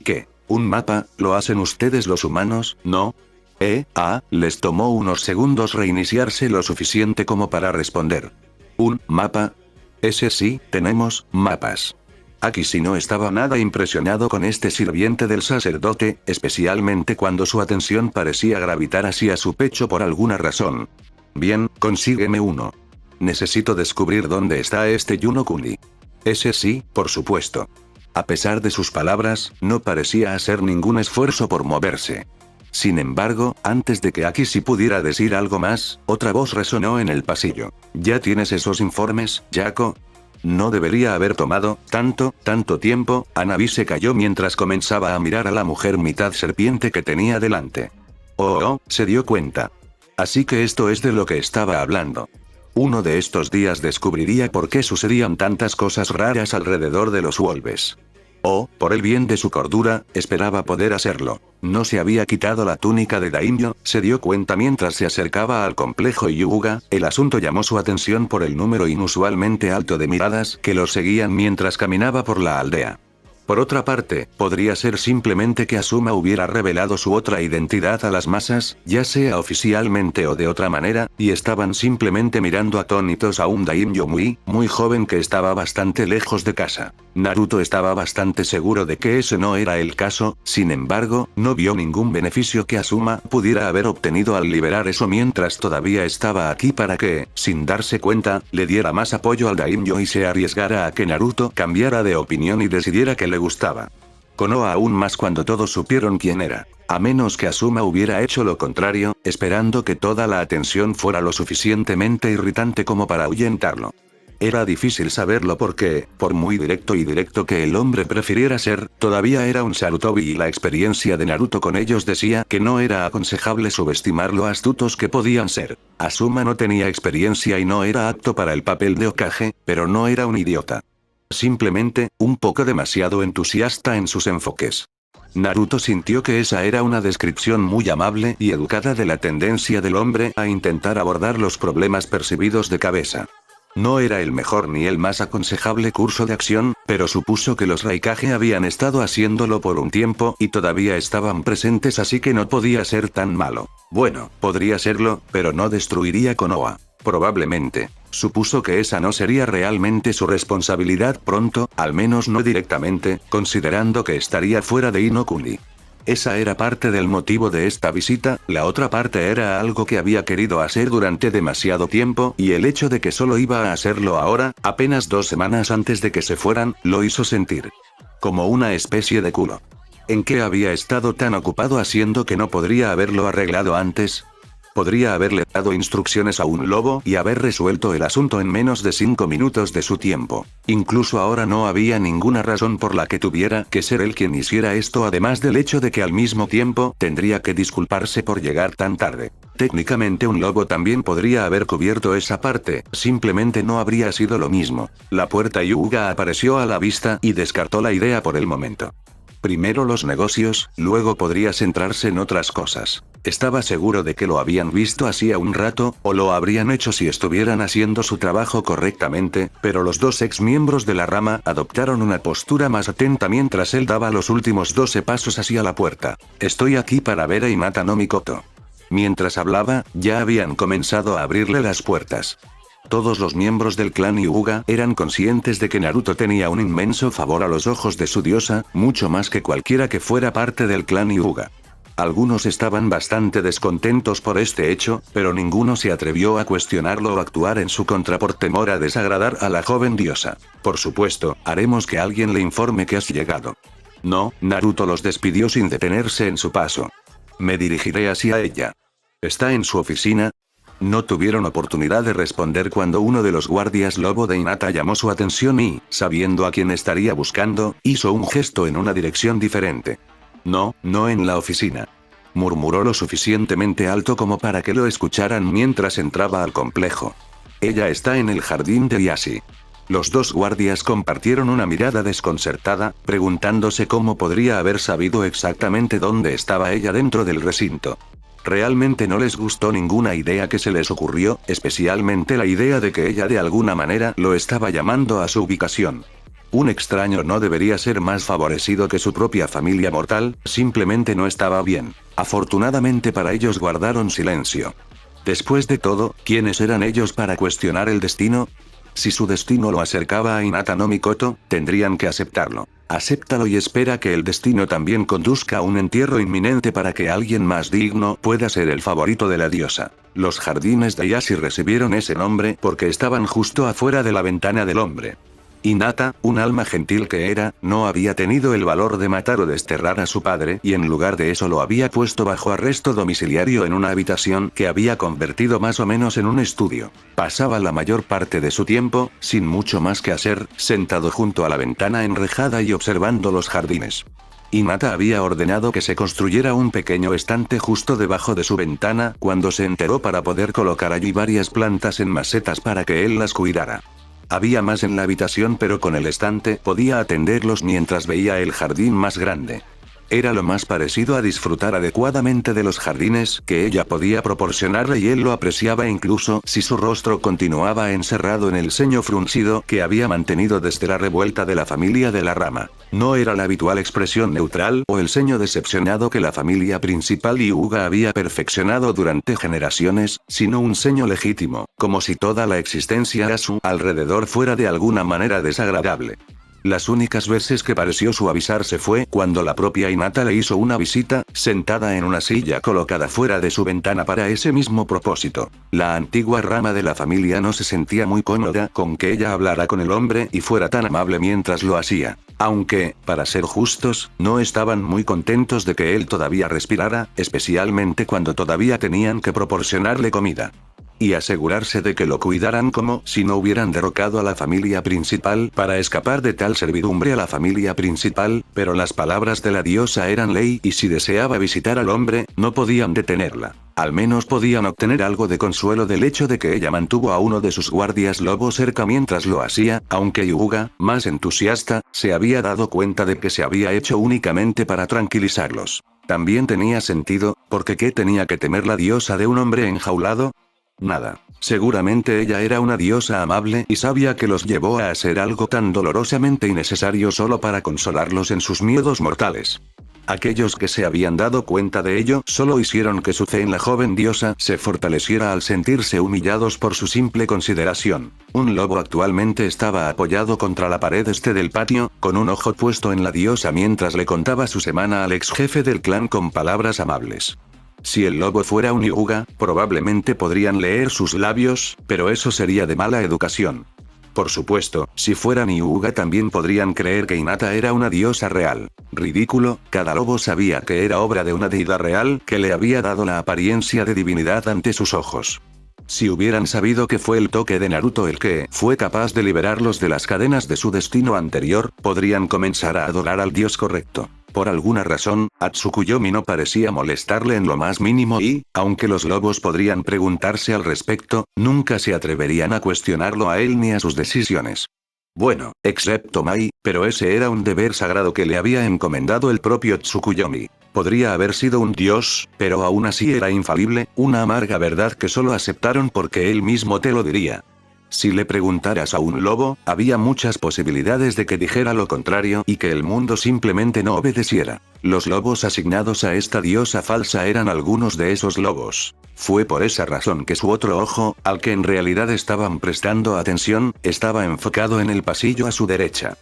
¿Qué? ¿Un mapa? ¿Lo hacen ustedes los humanos, no? Les tomó unos segundos reiniciarse lo suficiente como para responder. ¿Un mapa? Ese sí, tenemos mapas. Akishi no estaba nada impresionado con este sirviente del sacerdote, especialmente cuando su atención parecía gravitar hacia su pecho por alguna razón. Bien, consígueme uno. Necesito descubrir dónde está este Yunokuni. Ese sí, por supuesto. A pesar de sus palabras, no parecía hacer ningún esfuerzo por moverse. Sin embargo, antes de que Akishi pudiera decir algo más, otra voz resonó en el pasillo. ¿Ya tienes esos informes, Yako? No debería haber tomado tanto tiempo. Hanabi se calló mientras comenzaba a mirar a la mujer mitad serpiente que tenía delante. Se dio cuenta. Así que esto es de lo que estaba hablando. Uno de estos días descubriría por qué sucedían tantas cosas raras alrededor de los Wolves. Por el bien de su cordura, esperaba poder hacerlo. No se había quitado la túnica de daimyo, se dio cuenta mientras se acercaba al complejo Hyuga. El asunto llamó su atención por el número inusualmente alto de miradas que lo seguían mientras caminaba por la aldea. Por otra parte, podría ser simplemente que Asuma hubiera revelado su otra identidad a las masas, ya sea oficialmente o de otra manera, y estaban simplemente mirando atónitos a un daimyo muy joven que estaba bastante lejos de casa. Naruto estaba bastante seguro de que ese no era el caso, sin embargo, no vio ningún beneficio que Asuma pudiera haber obtenido al liberar eso mientras todavía estaba aquí para que, sin darse cuenta, le diera más apoyo al daimyo y se arriesgara a que Naruto cambiara de opinión y decidiera que le gustaba. Konoha aún más cuando todos supieron quién era. A menos que Asuma hubiera hecho lo contrario, esperando que toda la atención fuera lo suficientemente irritante como para ahuyentarlo. Era difícil saberlo porque, por muy directo que el hombre prefiriera ser, todavía era un Sarutobi y la experiencia de Naruto con ellos decía que no era aconsejable subestimar lo astutos que podían ser. Asuma no tenía experiencia y no era apto para el papel de Hokage, pero no era un idiota. Simplemente, un poco demasiado entusiasta en sus enfoques. Naruto sintió que esa era una descripción muy amable y educada de la tendencia del hombre a intentar abordar los problemas percibidos de cabeza. No era el mejor ni el más aconsejable curso de acción, pero supuso que los Raikage habían estado haciéndolo por un tiempo y todavía estaban presentes, así que no podía ser tan malo. Bueno, podría serlo, pero no destruiría Konoha. Probablemente. Supuso que esa no sería realmente su responsabilidad pronto, al menos no directamente, considerando que estaría fuera de Inokuni. Esa era parte del motivo de esta visita, la otra parte era algo que había querido hacer durante demasiado tiempo y el hecho de que solo iba a hacerlo ahora, apenas 2 semanas antes de que se fueran, lo hizo sentir como una especie de culo. ¿En qué había estado tan ocupado haciendo que no podría haberlo arreglado antes? Podría haberle dado instrucciones a un lobo y haber resuelto el asunto en menos de 5 minutos de su tiempo. Incluso ahora no había ninguna razón por la que tuviera que ser él quien hiciera esto, además del hecho de que al mismo tiempo tendría que disculparse por llegar tan tarde. Técnicamente un lobo también podría haber cubierto esa parte, simplemente no habría sido lo mismo. La puerta Hyuga apareció a la vista y descartó la idea por el momento. Primero los negocios, luego podría centrarse en otras cosas. Estaba seguro de que lo habían visto hacía un rato, o lo habrían hecho si estuvieran haciendo su trabajo correctamente, pero los 2 ex miembros de la rama adoptaron una postura más atenta mientras él daba los últimos 12 pasos hacia la puerta. Estoy aquí para ver a Hinata no Mikoto. Mientras hablaba, ya habían comenzado a abrirle las puertas. Todos los miembros del clan Hyuga eran conscientes de que Naruto tenía un inmenso favor a los ojos de su diosa, mucho más que cualquiera que fuera parte del clan Hyuga. Algunos estaban bastante descontentos por este hecho, pero ninguno se atrevió a cuestionarlo o actuar en su contra por temor a desagradar a la joven diosa. Por supuesto, haremos que alguien le informe que has llegado. No, Naruto los despidió sin detenerse en su paso. Me dirigiré hacia ella. ¿Está en su oficina? No tuvieron oportunidad de responder cuando uno de los guardias lobo de Hinata llamó su atención y, sabiendo a quién estaría buscando, hizo un gesto en una dirección diferente. No, no en la oficina. Murmuró lo suficientemente alto como para que lo escucharan mientras entraba al complejo. Ella está en el jardín de Yashi. Los 2 guardias compartieron una mirada desconcertada, preguntándose cómo podría haber sabido exactamente dónde estaba ella dentro del recinto. Realmente no les gustó ninguna idea que se les ocurrió, especialmente la idea de que ella de alguna manera lo estaba llamando a su ubicación. Un extraño no debería ser más favorecido que su propia familia mortal, simplemente no estaba bien. Afortunadamente para ellos guardaron silencio. Después de todo, ¿quiénes eran ellos para cuestionar el destino? Si su destino lo acercaba a Hinata no Mikoto, tendrían que aceptarlo. Acéptalo y espera que el destino también conduzca a un entierro inminente para que alguien más digno pueda ser el favorito de la diosa. Los jardines de Yashi recibieron ese nombre porque estaban justo afuera de la ventana del hombre. Hinata, un alma gentil que era, no había tenido el valor de matar o desterrar a su padre y en lugar de eso lo había puesto bajo arresto domiciliario en una habitación que había convertido más o menos en un estudio. Pasaba la mayor parte de su tiempo, sin mucho más que hacer, sentado junto a la ventana enrejada y observando los jardines. Hinata había ordenado que se construyera un pequeño estante justo debajo de su ventana cuando se enteró para poder colocar allí varias plantas en macetas para que él las cuidara. Había más en la habitación pero con el estante podía atenderlos mientras veía el jardín más grande. Era lo más parecido a disfrutar adecuadamente de los jardines que ella podía proporcionarle y él lo apreciaba incluso si su rostro continuaba encerrado en el ceño fruncido que había mantenido desde la revuelta de la familia de la rama. No era la habitual expresión neutral o el ceño decepcionado que la familia principal Hyuga había perfeccionado durante generaciones, sino un ceño legítimo, como si toda la existencia a su alrededor fuera de alguna manera desagradable. Las únicas veces que pareció suavizarse fue cuando la propia Hinata le hizo una visita, sentada en una silla colocada fuera de su ventana para ese mismo propósito. La antigua rama de la familia no se sentía muy cómoda con que ella hablara con el hombre y fuera tan amable mientras lo hacía. Aunque, para ser justos, no estaban muy contentos de que él todavía respirara, especialmente cuando todavía tenían que proporcionarle comida. Y asegurarse de que lo cuidaran como si no hubieran derrocado a la familia principal para escapar de tal servidumbre a la familia principal, pero las palabras de la diosa eran ley y si deseaba visitar al hombre, no podían detenerla. Al menos podían obtener algo de consuelo del hecho de que ella mantuvo a uno de sus guardias lobos cerca mientras lo hacía, aunque Hyuga, más entusiasta, se había dado cuenta de que se había hecho únicamente para tranquilizarlos. También tenía sentido, porque ¿qué tenía que temer la diosa de un hombre enjaulado? Nada. Seguramente ella era una diosa amable y sabia que los llevó a hacer algo tan dolorosamente innecesario solo para consolarlos en sus miedos mortales. Aquellos que se habían dado cuenta de ello solo hicieron que su fe en la joven diosa se fortaleciera al sentirse humillados por su simple consideración. Un lobo actualmente estaba apoyado contra la pared este del patio, con un ojo puesto en la diosa mientras le contaba su semana al ex jefe del clan con palabras amables. Si el lobo fuera un Hyuga, probablemente podrían leer sus labios, pero eso sería de mala educación. Por supuesto, si fueran Hyuga también podrían creer que Hinata era una diosa real. Ridículo, cada lobo sabía que era obra de una deidad real que le había dado la apariencia de divinidad ante sus ojos. Si hubieran sabido que fue el toque de Naruto el que fue capaz de liberarlos de las cadenas de su destino anterior, podrían comenzar a adorar al dios correcto. Por alguna razón, a Tsukuyomi no parecía molestarle en lo más mínimo y, aunque los lobos podrían preguntarse al respecto, nunca se atreverían a cuestionarlo a él ni a sus decisiones. Bueno, excepto Mai, pero ese era un deber sagrado que le había encomendado el propio Tsukuyomi. Podría haber sido un dios, pero aún así era infalible, una amarga verdad que solo aceptaron porque él mismo te lo diría. Si le preguntaras a un lobo, había muchas posibilidades de que dijera lo contrario y que el mundo simplemente no obedeciera. Los lobos asignados a esta diosa falsa eran algunos de esos lobos. Fue por esa razón que su otro ojo, al que en realidad estaban prestando atención, estaba enfocado en el pasillo a su derecha.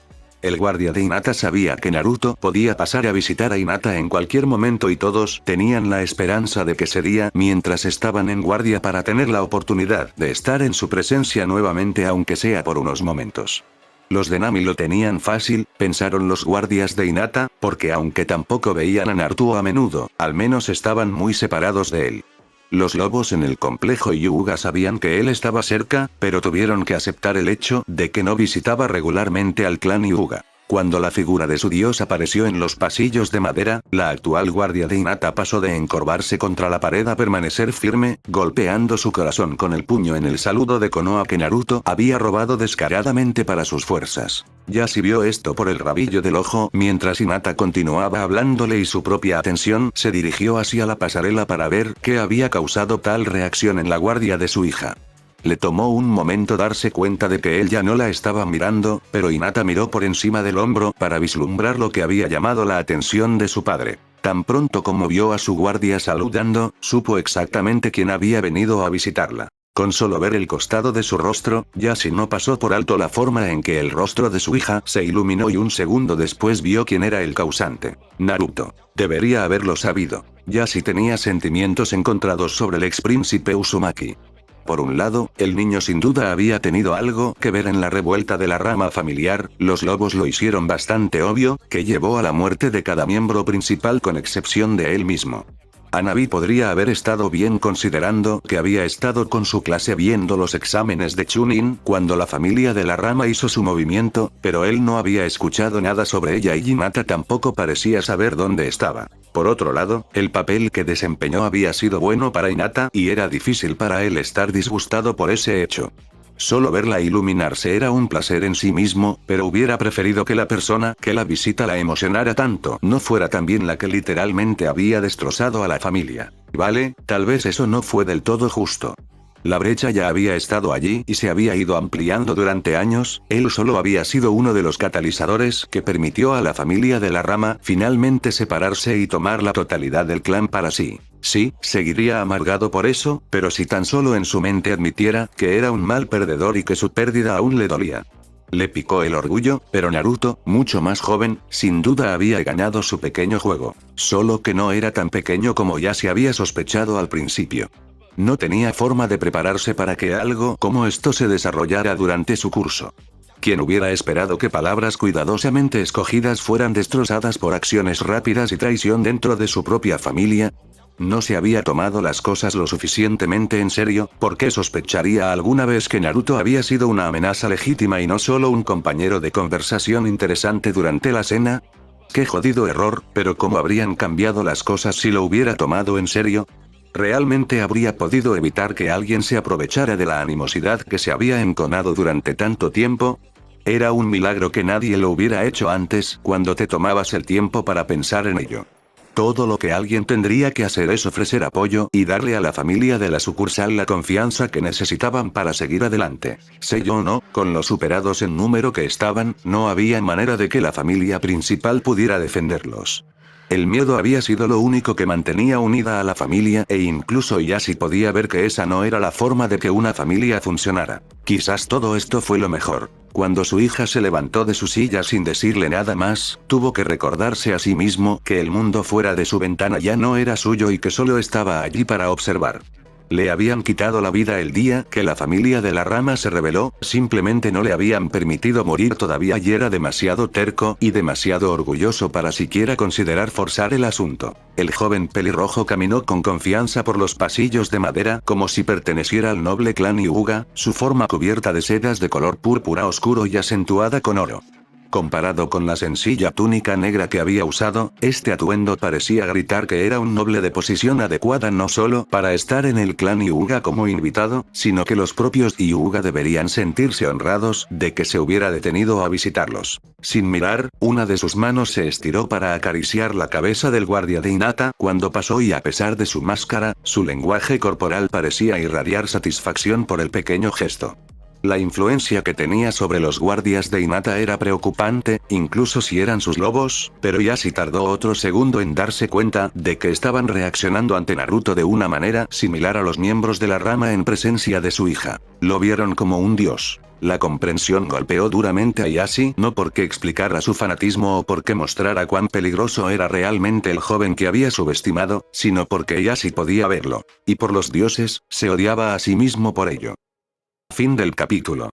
El guardia de Hinata sabía que Naruto podía pasar a visitar a Hinata en cualquier momento y todos tenían la esperanza de que sería mientras estaban en guardia para tener la oportunidad de estar en su presencia nuevamente aunque sea por unos momentos. Los de Nami lo tenían fácil, pensaron los guardias de Hinata, porque aunque tampoco veían a Naruto a menudo, al menos estaban muy separados de él. Los lobos en el complejo Hyuga sabían que él estaba cerca, pero tuvieron que aceptar el hecho de que no visitaba regularmente al clan Hyuga. Cuando la figura de su dios apareció en los pasillos de madera, la actual guardia de Hinata pasó de encorvarse contra la pared a permanecer firme, golpeando su corazón con el puño en el saludo de Konoha que Naruto había robado descaradamente para sus fuerzas. Yasuo vio esto por el rabillo del ojo mientras Hinata continuaba hablándole y su propia atención se dirigió hacia la pasarela para ver qué había causado tal reacción en la guardia de su hija. Le tomó un momento darse cuenta de que él ya no la estaba mirando, pero Hinata miró por encima del hombro para vislumbrar lo que había llamado la atención de su padre. Tan pronto como vio a su guardia saludando, supo exactamente quién había venido a visitarla. Con solo ver el costado de su rostro, Yasuo no pasó por alto la forma en que el rostro de su hija se iluminó y un segundo después vio quién era el causante. Naruto. Debería haberlo sabido. Yasuo tenía sentimientos encontrados sobre el ex príncipe Uzumaki. Por un lado, el niño sin duda había tenido algo que ver en la revuelta de la rama familiar, los lobos lo hicieron bastante obvio, que llevó a la muerte de cada miembro principal con excepción de él mismo. Hanabi podría haber estado bien considerando que había estado con su clase viendo los exámenes de Chunin cuando la familia de la rama hizo su movimiento, pero él no había escuchado nada sobre ella y Hinata tampoco parecía saber dónde estaba. Por otro lado, el papel que desempeñó había sido bueno para Hinata y era difícil para él estar disgustado por ese hecho. Solo verla iluminarse era un placer en sí mismo, pero hubiera preferido que la persona que la visita la emocionara tanto no fuera también la que literalmente había destrozado a la familia. Vale, tal vez eso no fue del todo justo. La brecha ya había estado allí y se había ido ampliando durante años, él solo había sido uno de los catalizadores que permitió a la familia de la rama finalmente separarse y tomar la totalidad del clan para sí. Sí, seguiría amargado por eso, pero si tan solo en su mente admitiera que era un mal perdedor y que su pérdida aún le dolía. Le picó el orgullo, pero Naruto, mucho más joven, sin duda había ganado su pequeño juego. Solo que no era tan pequeño como ya se había sospechado al principio. No tenía forma de prepararse para que algo como esto se desarrollara durante su curso. ¿Quién hubiera esperado que palabras cuidadosamente escogidas fueran destrozadas por acciones rápidas y traición dentro de su propia familia? No se había tomado las cosas lo suficientemente en serio, ¿por qué sospecharía alguna vez que Naruto había sido una amenaza legítima y no solo un compañero de conversación interesante durante la cena? Qué jodido error, pero ¿cómo habrían cambiado las cosas si lo hubiera tomado en serio? ¿Realmente habría podido evitar que alguien se aprovechara de la animosidad que se había enconado durante tanto tiempo? Era un milagro que nadie lo hubiera hecho antes, cuando te tomabas el tiempo para pensar en ello. Todo lo que alguien tendría que hacer es ofrecer apoyo y darle a la familia de la sucursal la confianza que necesitaban para seguir adelante. Sé yo o no, con los superados en número que estaban, no había manera de que la familia principal pudiera defenderlos. El miedo había sido lo único que mantenía unida a la familia e incluso Ieyasu podía ver que esa no era la forma de que una familia funcionara. Quizás todo esto fue lo mejor. Cuando su hija se levantó de su silla sin decirle nada más, tuvo que recordarse a sí mismo que el mundo fuera de su ventana ya no era suyo y que solo estaba allí para observar. Le habían quitado la vida el día que la familia de la rama se rebeló, simplemente no le habían permitido morir todavía y era demasiado terco y demasiado orgulloso para siquiera considerar forzar el asunto. El joven pelirrojo caminó con confianza por los pasillos de madera como si perteneciera al noble clan Hyuga, su forma cubierta de sedas de color púrpura oscuro y acentuada con oro. Comparado con la sencilla túnica negra que había usado, este atuendo parecía gritar que era un noble de posición adecuada no solo para estar en el clan Hyuga como invitado, sino que los propios Hyuga deberían sentirse honrados de que se hubiera detenido a visitarlos. Sin mirar, una de sus manos se estiró para acariciar la cabeza del guardia de Hinata cuando pasó y a pesar de su máscara, su lenguaje corporal parecía irradiar satisfacción por el pequeño gesto. La influencia que tenía sobre los guardias de Hinata era preocupante, incluso si eran sus lobos, pero Ieyasu tardó otro segundo en darse cuenta de que estaban reaccionando ante Naruto de una manera similar a los miembros de la rama en presencia de su hija. Lo vieron como un dios. La comprensión golpeó duramente a Ieyasu no porque explicara su fanatismo o porque mostrara cuán peligroso era realmente el joven que había subestimado, sino porque Ieyasu podía verlo. Y por los dioses, se odiaba a sí mismo por ello. Fin del capítulo.